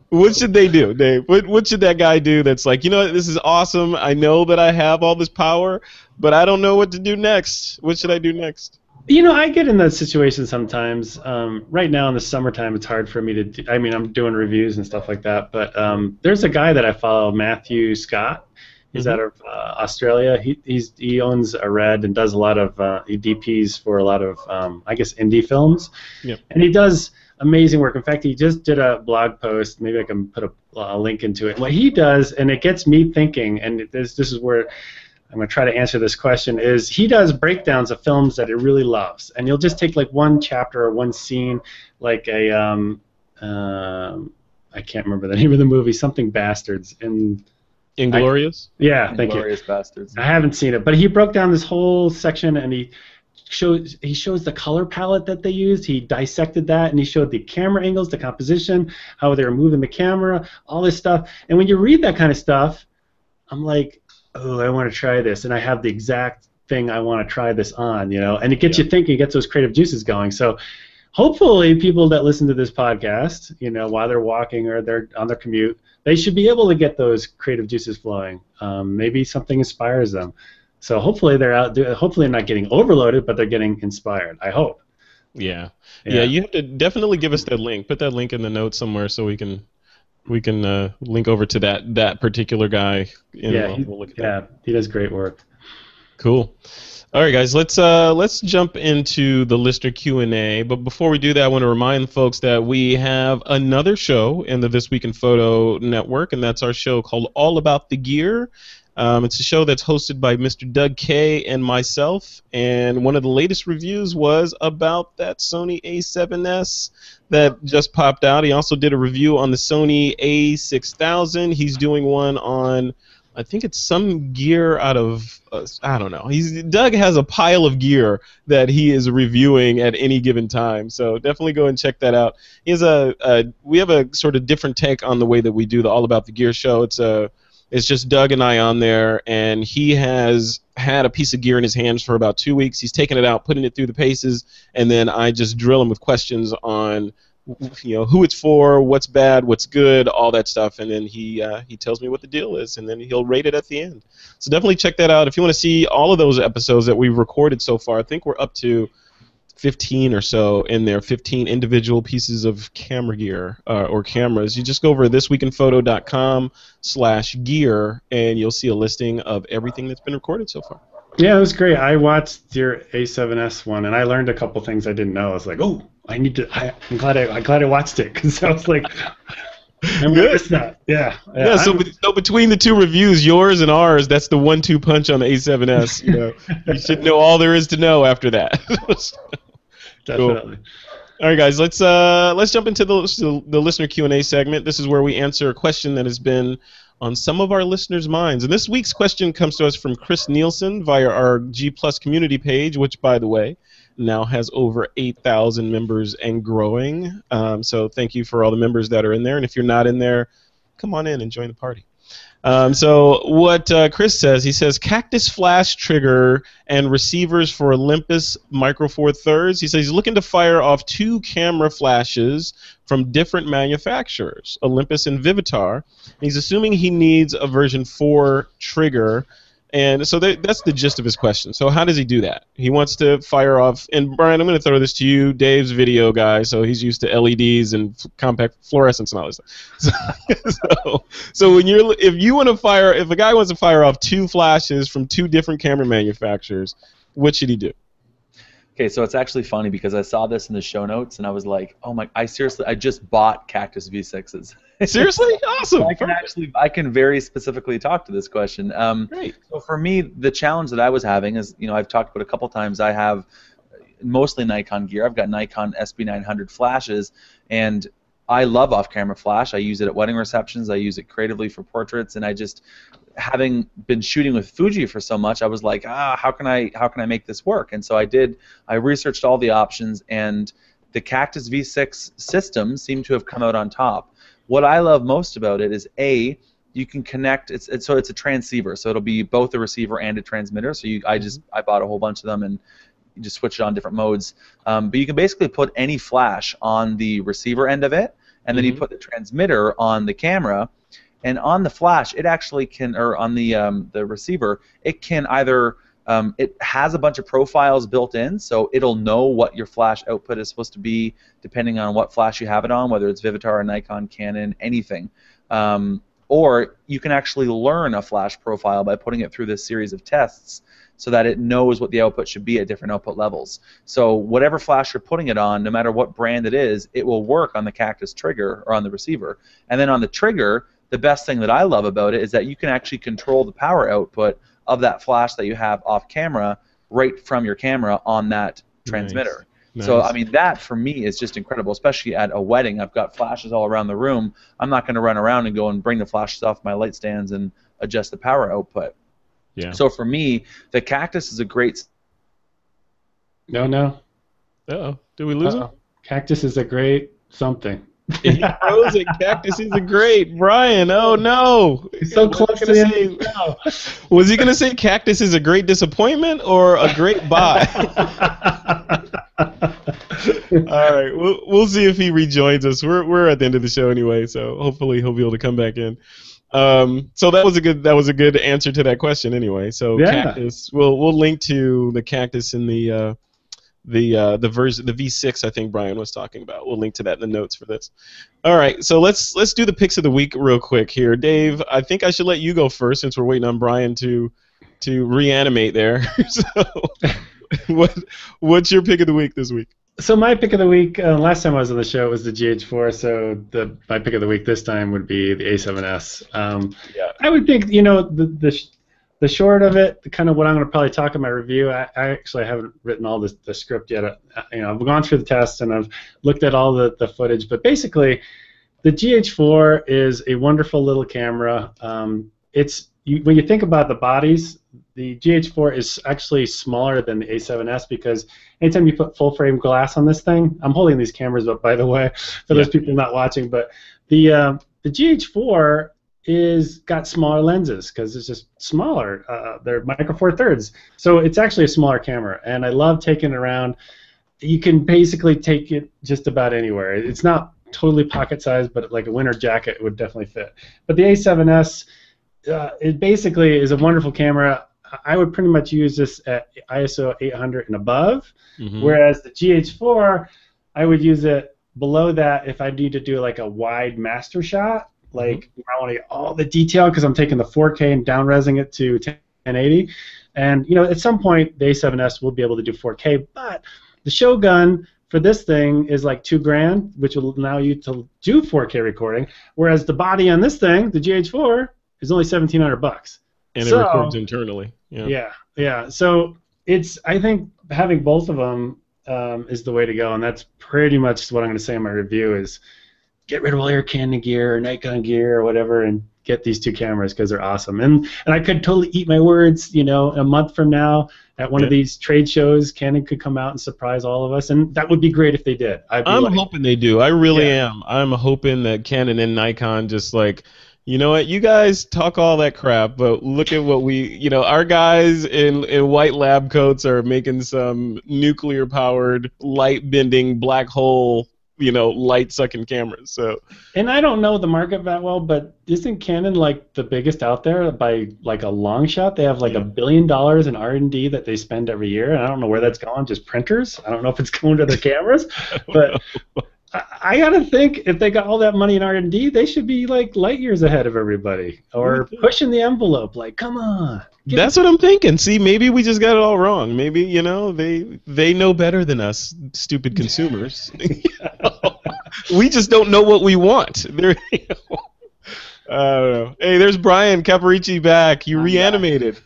What should they do, Dave? What should that guy do that's like, this is awesome. I know that I have all this power, but I don't know what to do next. What should I do next? I get in that situation sometimes. Right now in the summertime, it's hard for me to do. I mean, I'm doing reviews and stuff like that, but there's a guy that I follow, Matthew Scott. He's out of Australia. He owns a Red and does a lot of he DPs for a lot of I guess indie films. Yep. And he does amazing work. In fact, he just did a blog post. Maybe I can put a link into it. What he does, and it gets me thinking, and this is where I'm going to try to answer this question, is he does breakdowns of films that he really loves, and you'll just take like one chapter or one scene, like a I can't remember the name of the movie, something Bastards, Inglorious? Yeah, thank you. Inglorious Bastards. I haven't seen it, but he broke down this whole section, and he shows the color palette that they used. He dissected that, and he showed the camera angles, the composition, how they were moving the camera, all this stuff. And when you read that kind of stuff, I'm like, oh, I want to try this, and I have the exact thing I want to try this on, and it gets you thinking, it gets those creative juices going. So hopefully people that listen to this podcast, while they're walking or they're on their commute, they should be able to get those creative juices flowing. Maybe something inspires them. So hopefully hopefully they're not getting overloaded, but they're getting inspired, I hope. Yeah, you have to definitely give us that link. Put that link in the notes somewhere so we can link over to that particular guy. We'll look at that. He does great work. Cool. All right, guys, let's jump into the listener Q&A. But before we do that, I want to remind folks that we have another show in the This Week in Photo network, and that's our show called All About the Gear. It's a show that's hosted by Mr. Doug Kay and myself, and one of the latest reviews was about that Sony A7s that just popped out. He also did a review on the Sony A6000. He's doing one on, I think it's some gear out of, I don't know. Doug has a pile of gear that he is reviewing at any given time, so definitely go and check that out. We have a sort of different take on the way that we do the All About the Gear show. It's just Doug and I on there, and he has had a piece of gear in his hands for about 2 weeks. He's taken it out, putting it through the paces, and then I just drill him with questions on, who it's for, what's bad, what's good, all that stuff, and then he tells me what the deal is, and then he'll rate it at the end. So definitely check that out. If you want to see all of those episodes that we've recorded so far, I think we're up to 15 or so in there, 15 individual pieces of camera gear or cameras. You just go over to thisweekinphoto.com/gear, and you'll see a listing of everything that's been recorded so far. Yeah, it was great. I watched your A7S one, and I learned a couple things I didn't know. I was like, oh, I'm glad I watched it, because I was like, I'm good. That. Yeah. So between the two reviews, yours and ours, that's the 1-2 punch on the A7S. You should know all there is to know after that. Definitely. Cool. All right, guys, let's jump into the listener Q&A segment. This is where we answer a question that has been on some of our listeners' minds. And this week's question comes to us from Chris Nielsen via our G Plus community page, which, by the way, now has over 8,000 members and growing. So thank you for all the members that are in there. And if you're not in there, come on in and join the party. So what Chris says, he says, Cactus flash trigger and receivers for Olympus Micro Four Thirds. He says he's looking to fire off 2 camera flashes from different manufacturers, Olympus and Vivitar. He's assuming he needs a version 4 trigger. And so that's the gist of his question. So how does he do that? He wants to fire off, and Brian, I'm going to throw this to you. Dave's video guy, so he's used to LEDs and compact fluorescence and all this stuff. So when if a guy wants to fire off 2 flashes from 2 different camera manufacturers, what should he do? Okay, so it's actually funny because I saw this in the show notes and I was like, oh my, I just bought Cactus V6s. Seriously? Awesome. I can very specifically talk to this question. Great. So for me, the challenge that I was having is, I've talked about a couple times. I have mostly Nikon gear. I've got Nikon SB900 flashes, and I love off-camera flash. I use it at wedding receptions. I use it creatively for portraits, and I just, having been shooting with Fuji for so much, I was like, how can I make this work? And so I researched all the options, and the Cactus V6 system seemed to have come out on top. What I love most about it is, you can connect. It's a transceiver, so it'll be both a receiver and a transmitter. So I bought a whole bunch of them, and you just switch it on different modes. But you can basically put any flash on the receiver end of it, and then you put the transmitter on the camera. And on the flash, it actually can, or on the receiver, it can either, it has a bunch of profiles built in, so it'll know what your flash output is supposed to be depending on what flash you have it on, whether it's Vivitar, Nikon, Canon, anything. Or you can actually learn a flash profile by putting it through this series of tests so that it knows what the output should be at different output levels. So whatever flash you're putting it on, no matter what brand it is, it will work on the Cactus trigger or on the receiver. And then on the trigger, the best thing that I love about it is that you can actually control the power output of that flash that you have off camera right from your camera on that transmitter. Nice. So, I mean, that for me is just incredible, especially at a wedding. I've got flashes all around the room. I'm not going to run around and go and bring the flashes off my light stands and adjust the power output. Yeah. So for me, the Cactus is a great... No. Uh-oh. Did we lose him? Cactus is a great something. He froze it. Cactus is a great. Brian, oh no. He's so close to the end. Was he going to say Cactus is a great disappointment or a great buy? All right, we'll see if he rejoins us. We're at the end of the show anyway, so hopefully he'll be able to come back in. So that was a good answer to that question anyway. So yeah. Cactus, we'll link to the Cactus in the version, the V6 I think Brian was talking about. We'll link to that in the notes for this. All right, so let's do the picks of the week real quick here. Dave, I think I should let you go first since we're waiting on Brian to reanimate there. So what's your pick of the week this week? So my pick of the week, last time I was on the show, it was the GH4. So my pick of the week this time would be the A7s. Yeah. I would think, the short of it, kind of what I'm going to probably talk in my review. I actually haven't written all the script yet. I've gone through the tests and I've looked at all the footage. But basically, the GH4 is a wonderful little camera. When you think about the bodies, the GH4 is actually smaller than the A7s because anytime you put full frame glass on this thing, I'm holding these cameras up by the way for those people not watching, but the GH4 got smaller lenses because it's just smaller. They're micro four thirds, so it's actually a smaller camera, and I love taking it around. You can basically take it just about anywhere. It's not totally pocket sized, but like a winter jacket would definitely fit. But the A7s, it basically is a wonderful camera. I would pretty much use this at ISO 800 and above, whereas the GH4, I would use it below that if I need to do like a wide master shot, like I want to get all the detail because I'm taking the 4K and down-resing it to 1080. And at some point the A7S will be able to do 4K, but the Shogun for this thing is like $2,000, which will allow you to do 4K recording, whereas the body on this thing, the GH4, is only $1,700. And it records internally. Yeah. So I think having both of them is the way to go, and that's pretty much what I'm going to say in my review is get rid of all your Canon gear or Nikon gear or whatever and get these two cameras because they're awesome. And I could totally eat my words, a month from now at one of these trade shows, Canon could come out and surprise all of us, and that would be great if they did. I'm hoping they do. I really am. I'm hoping that Canon and Nikon just like, you know what, you guys talk all that crap, but look at what our guys in white lab coats are making some nuclear-powered, light-bending, black hole, light-sucking cameras. So. And I don't know the market that well, but isn't Canon like the biggest out there by like a long shot? They have like $1 billion in R&D that they spend every year, and I don't know where that's going, just printers. I don't know if it's going to their cameras, but... I gotta think if they got all that money in R&D, they should be like light years ahead of everybody, or pushing the envelope. Like, come on. That's what I'm thinking. See, maybe we just got it all wrong. Maybe they know better than us, stupid consumers. We just don't know what we want. I don't know. Hey, there's Brian Caparici back. You reanimated.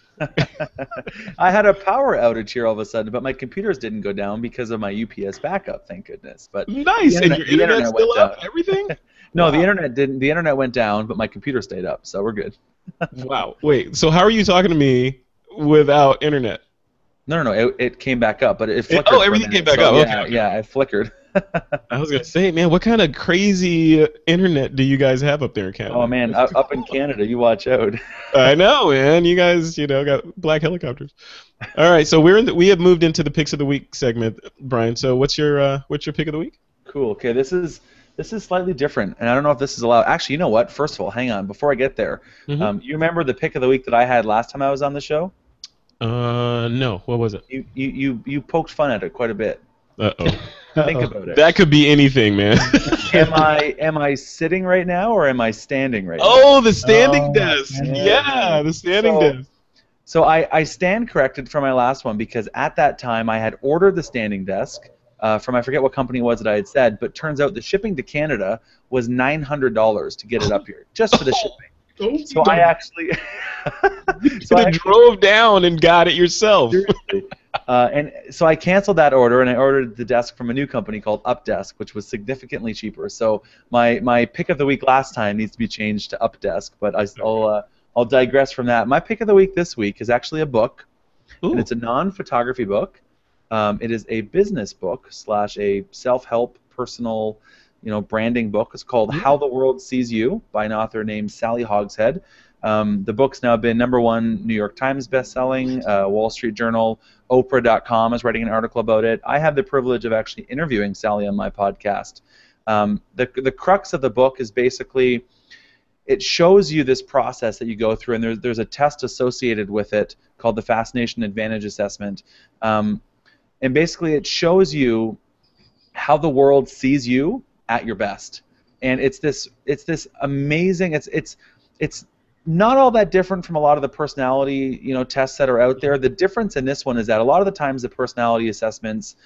I had a power outage here all of a sudden, but my computers didn't go down because of my UPS backup, thank goodness. But nice. And your internet's still up? Everything? No, wow. The internet didn't. The internet went down, but my computer stayed up, so we're good. Wow. Wait, so how are you talking to me without internet? No. It came back up, but it flickered. Everything came back up. Okay. Yeah, it flickered. I was gonna say, man, what kind of crazy internet do you guys have up there in Canada? Oh man, up in Canada, you watch out. I know, man. You guys, got black helicopters. All right, so we have moved into the picks of the week segment, Brian. So what's your pick of the week? Cool. Okay, this is slightly different, and I don't know if this is allowed. Actually, you know what? First of all, hang on. Before I get there, you remember the pick of the week that I had last time I was on the show? No. What was it? You poked fun at it quite a bit. Uh-oh. Think about it. That could be anything, man. Am I sitting right now or am I standing right now? Oh, the standing desk. Yeah, the standing desk. So I stand corrected from my last one because at that time I had ordered the standing desk from I forget what company it was that I had said, but turns out the shipping to Canada was $900 to get it up here just for the shipping. So I actually drove down and got it yourself. Seriously. And so I canceled that order and I ordered the desk from a new company called Updesk, which was significantly cheaper. So my pick of the week last time needs to be changed to Updesk, but I'll digress from that. My pick of the week this week is actually a book, and it's a non-photography book. It is a business book / a self-help personal, branding book. It's called How the World Sees You by an author named Sally Hogshead. The book's now been #1 New York Times bestselling, Wall Street Journal, Oprah.com is writing an article about it. I have the privilege of actually interviewing Sally on my podcast. The crux of the book is basically it shows you this process that you go through, and there's a test associated with it called the Fascination Advantage Assessment. And basically it shows you how the world sees you at your best. And it's this amazing, it's not all that different from a lot of the personality tests that are out there. The difference in this one is that a lot of the times the personality assessments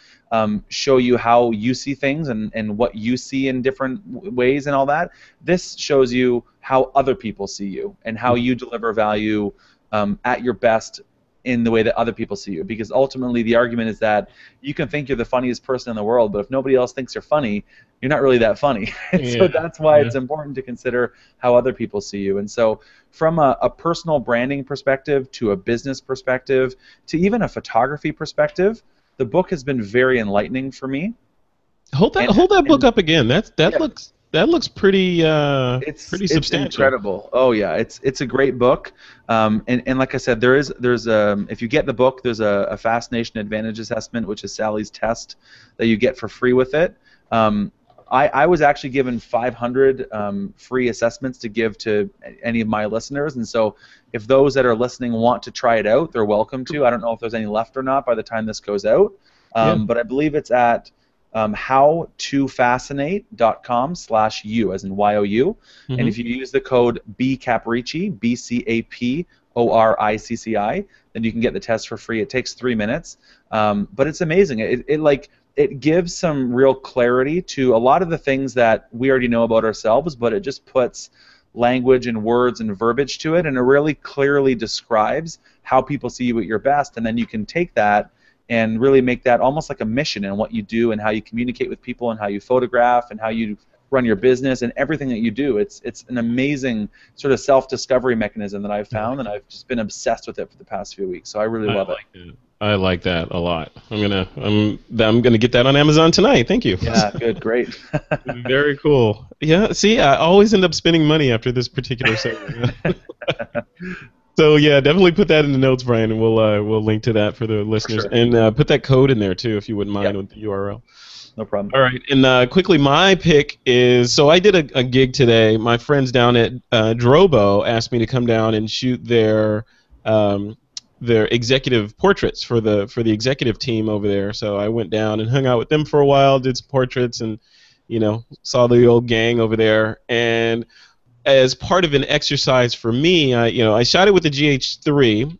show you how you see things and what you see in different ways and all that. This shows you how other people see you and how you deliver value at your best in the way that other people see you, because ultimately the argument is that you can think you're the funniest person in the world, but if nobody else thinks you're funny, you're not really that funny. So that's why it's important to consider how other people see you. And so from a personal branding perspective to a business perspective to even a photography perspective, the book has been very enlightening for me. Hold that book up again. That looks pretty pretty substantial. It's incredible. Oh yeah, it's a great book. And like I said, there's if you get the book, there's a Fascination Advantage Assessment, which is Sally's test that you get for free with it. I was actually given 500 free assessments to give to any of my listeners, and so if those that are listening want to try it out, they're welcome to. I don't know if there's any left or not by the time this goes out, but I believe it's at howtofascinate.com/you, as in YOU. And if you use the code BCAPRICCI, BCAPORICCI, then you can get the test for free. It takes 3 minutes, but it's amazing. It gives some real clarity to a lot of the things that we already know about ourselves, but it just puts language and words and verbiage to it, and it really clearly describes how people see you at your best, and then you can take that and really make that almost like a mission in what you do and how you communicate with people and how you photograph and how you run your business and everything that you do. It's an amazing sort of self-discovery mechanism that I've found, and I've just been obsessed with it for the past few weeks. So I really love it. I like that a lot. I'm gonna get that on Amazon tonight. Thank you. Yeah, good, great. Very cool. Yeah, see, I always end up spending money after this particular segment. So yeah, definitely put that in the notes, Brian, and we'll link to that for the listeners, and put that code in there too, if you wouldn't mind, with the URL. No problem. All right, and quickly, my pick is, so I did a gig today. My friends down at Drobo asked me to come down and shoot their executive portraits for the executive team over there. So I went down and hung out with them for a while, did some portraits, and saw the old gang over there. And as part of an exercise for me, I shot it with the GH3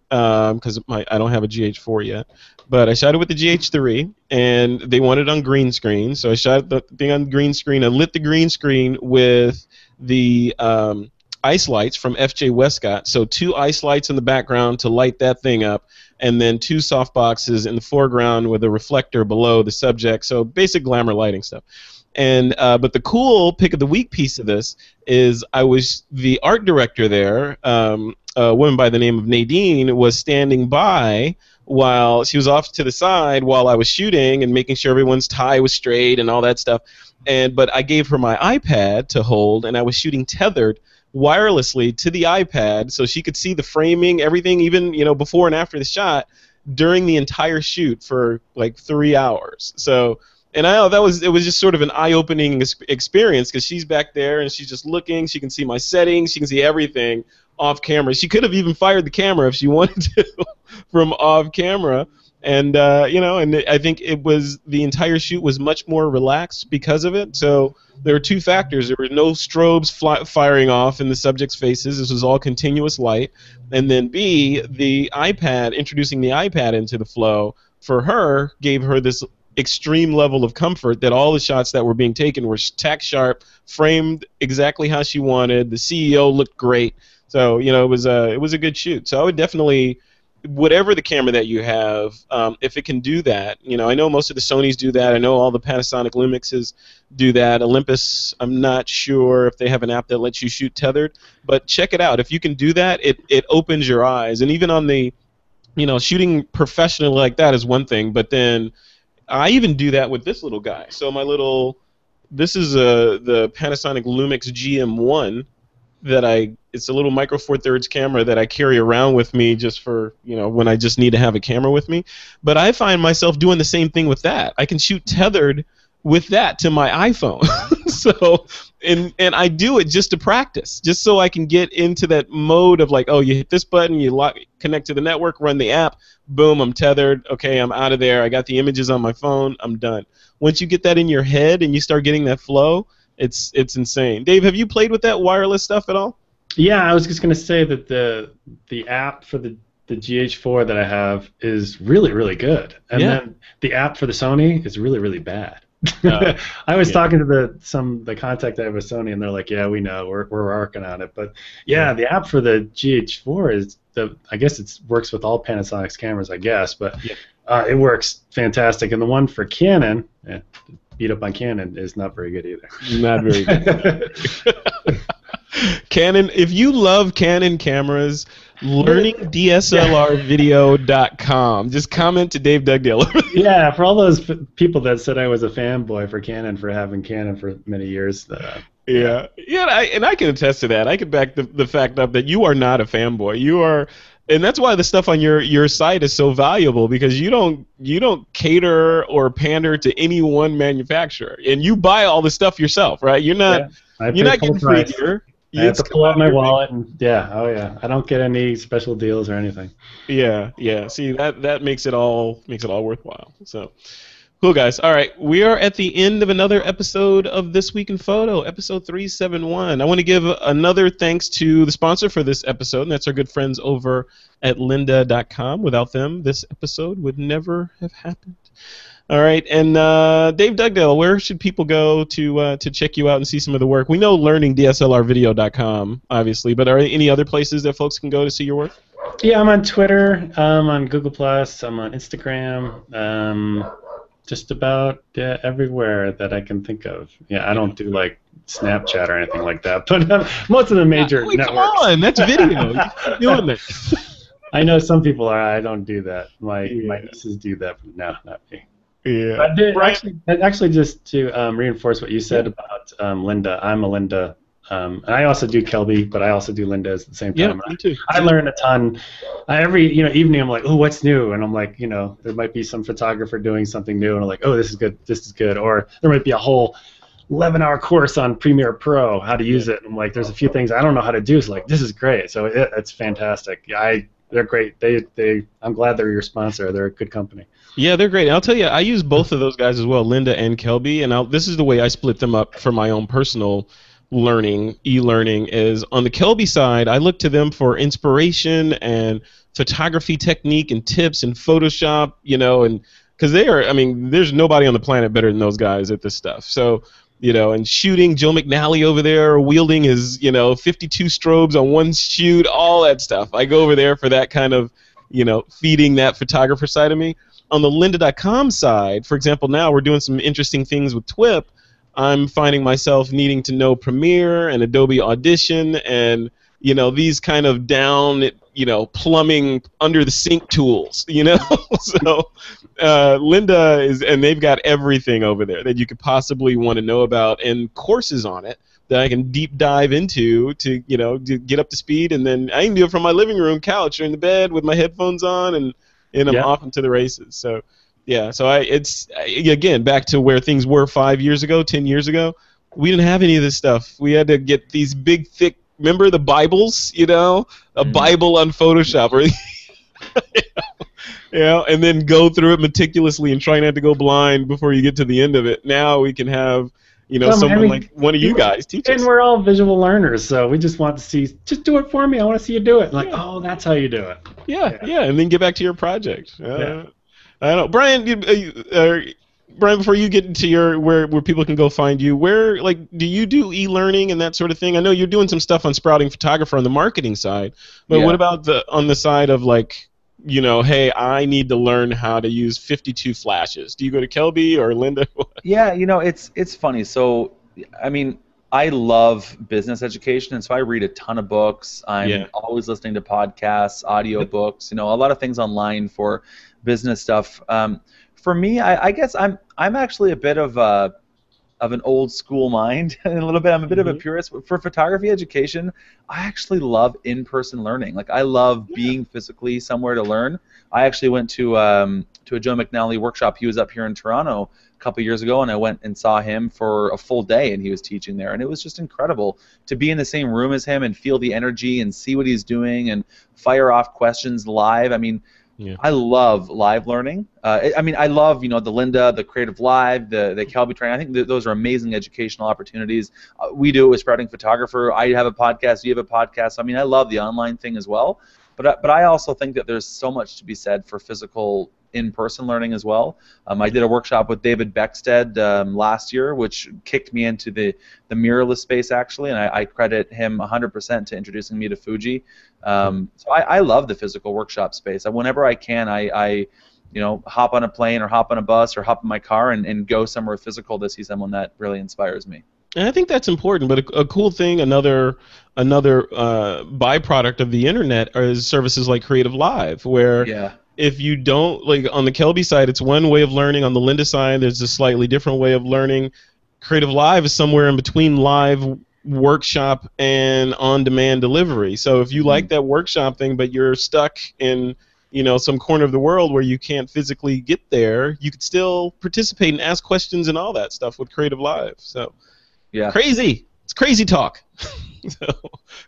because I don't have a GH4 yet, but I shot it with the GH3, and they wanted it on green screen, so I shot the thing on green screen. I lit the green screen with the ice lights from FJ Westcott. So 2 ice lights in the background to light that thing up, and then 2 softboxes in the foreground with a reflector below the subject. So basic glamour lighting stuff. And but the cool pick of the week piece of this is the art director there, a woman by the name of Nadine, was standing by while she was off to the side while I was shooting and making sure everyone's tie was straight and all that stuff. But I gave her my iPad to hold, and I was shooting tethered wirelessly to the iPad so she could see the framing, everything, even before and after the shot during the entire shoot for like 3 hours. So. And I know it was just sort of an eye-opening experience because she's back there and she's just looking. She can see my settings. She can see everything off camera. She could have even fired the camera if she wanted to from off camera. And and I think the entire shoot was much more relaxed because of it. So there were 2 factors. There were no strobes firing off in the subject's faces. This was all continuous light. And then B, introducing the iPad into the flow for her gave her this extreme level of comfort that all the shots that were being taken were tack sharp, framed exactly how she wanted. The CEO looked great, so it was a good shoot. So I would definitely, whatever the camera that you have, if it can do that, I know most of the Sonys do that. I know all the Panasonic Lumixes do that. Olympus, I'm not sure if they have an app that lets you shoot tethered, but check it out. If you can do that, it opens your eyes. And even on the, shooting professionally like that is one thing, but then I even do that with this little guy. So this is the Panasonic Lumix GM1 it's a little micro four thirds camera that I carry around with me just for, when I just need to have a camera with me. But I find myself doing the same thing with that. I can shoot tethered with that to my iPhone. So, and I do it just to practice, just so I can get into that mode of like, oh, you hit this button, you connect to the network, run the app, boom, I'm tethered, okay, I'm out of there, I got the images on my phone, I'm done. Once you get that in your head and you start getting that flow, it's insane. Dave, have you played with that wireless stuff at all? Yeah, I was just going to say that the app for the GH4 that I have is really, really good. And then the app for the Sony is really, really bad. I was talking to the contact I have with Sony, and they're like, "Yeah, we know, we're working on it." But the app for the GH4 is I guess it works with all Panasonic's cameras, I guess, but it works fantastic. And the one for Canon, beat up on Canon, is not very good either. Not very good. Canon, if you love Canon cameras, learningdslrvideo.com. Just comment to Dave Dugdale. Yeah, for all those people that said I was a fanboy for Canon for having Canon for many years. And I can attest to that. I can back the fact up that you are not a fanboy. You are, and that's why the stuff on your site is so valuable, because you don't cater or pander to any one manufacturer, and you buy all the stuff yourself, right? You're not getting free gear. I have to pull out my wallet and I don't get any special deals or anything. Yeah. See, that makes it all worthwhile. So, cool, guys. All right, we are at the end of another episode of This Week in Photo, episode 371. I want to give another thanks to the sponsor for this episode, and that's our good friends over at lynda.com. Without them, this episode would never have happened. All right, and Dave Dugdale, where should people go to check you out and see some of the work? We know learningdslrvideo.com, obviously, but are there any other places that folks can go to see your work? Yeah, I'm on Twitter, I'm on Google+, I'm on Instagram, just about everywhere that I can think of. Yeah, I don't do like Snapchat or anything like that, but most of the major networks. Come on, that's video. You're doing it. I know some people are. I don't do that. My nieces do that, but no, not me. Yeah. But actually, just to reinforce what you said about Lynda, I'm a Lynda, and I also do Kelby, but I also do Lynda at the same time. Yeah, me too. I learn a ton. Every evening, I'm like, oh, what's new? And I'm like, there might be some photographer doing something new, and I'm like, oh, this is good, or there might be a whole 11-hour course on Premiere Pro, how to use it. And I'm like, there's a few things I don't know how to do. It's like, this is great. So it's fantastic. They're great. I'm glad they're your sponsor. They're a good company. Yeah, they're great. And I'll tell you, I use both of those guys as well, Lynda and Kelby, and this is the way I split them up for my own personal e-learning, is on the Kelby side, I look to them for inspiration and photography technique and tips and Photoshop, and because there's nobody on the planet better than those guys at this stuff. So and shooting Joe McNally over there wielding his 52 strobes on one shoot, all that stuff. I go over there for that kind of feeding that photographer side of me. On the lynda.com side, for example, now we're doing some interesting things with TWiP. I'm finding myself needing to know Premiere and Adobe Audition and these kind of down plumbing under the sink tools. So Lynda is, and they've got everything over there that you could possibly want to know about and courses on it that I can deep dive into to to get up to speed, and then I can do it from my living room couch or in the bed with my headphones on, and I'm off into the races. So yeah, so it's again back to where things were 5 years ago, 10 years ago. We didn't have any of this stuff. We had to get these big, thick. Remember the Bibles? A Bible on Photoshop, or and then go through it meticulously and try not to go blind before you get to the end of it. Now we can have someone like one of you guys teach us. And we're all visual learners, so we just want to see. Just do it for me. I want to see you do it. Like, oh, that's how you do it. Yeah, and then get back to your project. I don't know, Brian. Brian, before you get into your where people can go find you, where do you do e-learning and that sort of thing? I know you're doing some stuff on Sprouting Photographer on the marketing side, but what about on the side of hey, I need to learn how to use 52 flashes? Do you go to Kelby or Lynda? Yeah, it's funny. So, I mean, I love business education, and so I read a ton of books. I'm always listening to podcasts, audio books, a lot of things online for business stuff. For me, I guess I'm actually a bit of an old school mind, and a little bit I'm a bit of a purist. For photography education, I actually love in-person learning. Like, I love being physically somewhere to learn. I actually went to a Joe McNally workshop. He was up here in Toronto a couple years ago, and I went and saw him for a full day, and he was teaching there, and it was just incredible to be in the same room as him and feel the energy and see what he's doing and fire off questions live. I mean, I love live learning. I love, the Lynda, the Creative Live, the Kelby training. I think those are amazing educational opportunities. We do it with Sprouting Photographer. I have a podcast. You have a podcast. I mean, I love the online thing as well. But I also think that there's so much to be said for physical in-person learning as well. I did a workshop with David Beckstead last year, which kicked me into the mirrorless space, actually, and I credit him 100% to introducing me to Fuji. So I love the physical workshop space. Whenever I can, I hop on a plane or hop on a bus or hop in my car and go somewhere physical to see someone that really inspires me. And I think that's important, but a cool thing, another byproduct of the internet is services like Creative Live, where if you don't, on the Kelby side, it's one way of learning. On the Lynda side, there's a slightly different way of learning. Creative Live is somewhere in between live workshop and on-demand delivery. So if you like that workshop thing, but you're stuck in some corner of the world where you can't physically get there, you could still participate and ask questions and all that stuff with Creative Live. So crazy. It's crazy talk. So,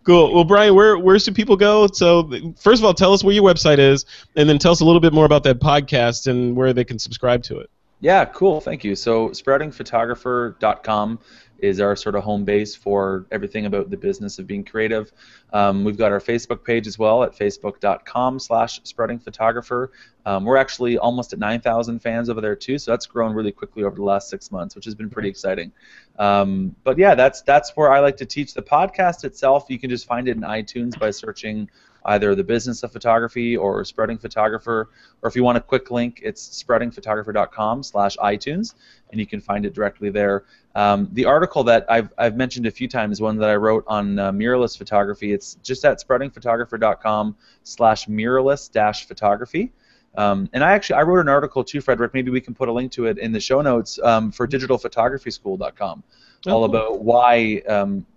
cool. Well, Brian, where should people go? So, first of all, tell us where your website is, and then tell us a little bit more about that podcast and where they can subscribe to it. Yeah, cool. Thank you. So, sproutingphotographer.com is our sort of home base for everything about the business of being creative. We've got our Facebook page as well at facebook.com/sproutingphotographer. We're actually almost at 9,000 fans over there too, so that's grown really quickly over the last 6 months, which has been pretty exciting. But yeah, that's where I like to teach. The podcast itself, you can just find it in iTunes by searching either the Business of Photography or Sprouting Photographer, or if you want a quick link, it's sproutingphotographer.com/iTunes, and you can find it directly there. The article that I've mentioned a few times, one that I wrote on mirrorless photography, it's just at sproutingphotographer.com/mirrorless-photography. And I wrote an article too, Frederick, maybe we can put a link to it in the show notes, for digitalphotographyschool.com, all about why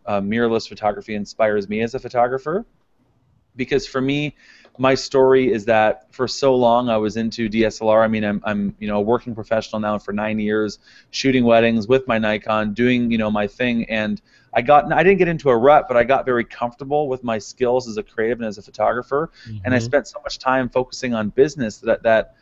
mirrorless photography inspires me as a photographer. Because for me, my story is that for so long I was into DSLR. I mean, I'm a working professional now for 9 years, shooting weddings with my Nikon, doing my thing, and I didn't get into a rut, but I got very comfortable with my skills as a creative and as a photographer, and I spent so much time focusing on business that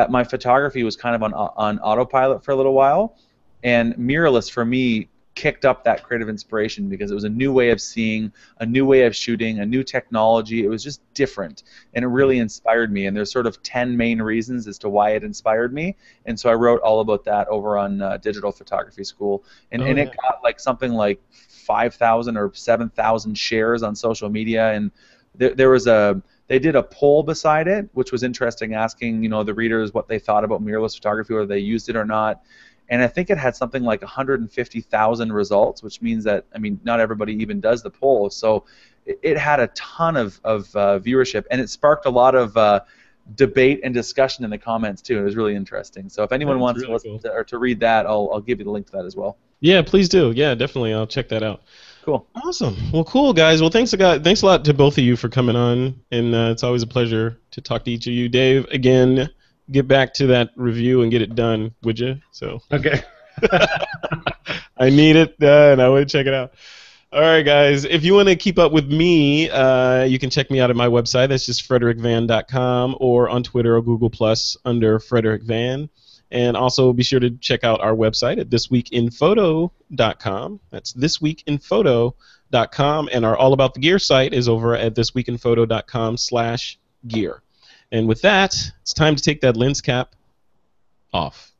my photography was kind of on autopilot for a little while, and mirrorless for me kicked up that creative inspiration because it was a new way of seeing, a new way of shooting, a new technology. It was just different, and it really inspired me. And there's sort of 10 main reasons as to why it inspired me, and so I wrote all about that over on Digital Photography School, and it got like something like 5,000 or 7,000 shares on social media, and there was they did a poll beside it, which was interesting, asking the readers what they thought about mirrorless photography, whether they used it or not. And I think it had something like 150,000 results, which means that, I mean, not everybody even does the poll. So it had a ton of viewership, and it sparked a lot of debate and discussion in the comments too. It was really interesting. So if anyone wants to listen to, or to read that, I'll give you the link to that as well. Yeah, please do. Yeah, definitely. I'll check that out. Cool. Awesome. Well, cool, guys. Well, thanks a lot to both of you for coming on, and it's always a pleasure to talk to each of you. Dave, again, get back to that review and get it done, would you? So. Okay. I need it done. I want to check it out. All right, guys. If you want to keep up with me, you can check me out at my website. That's just frederickvan.com, or on Twitter or Google Plus under Frederick Van. And also be sure to check out our website at thisweekinphoto.com. That's thisweekinphoto.com. And our All About the Gear site is over at thisweekinphoto.com/gear. And with that, it's time to take that lens cap off.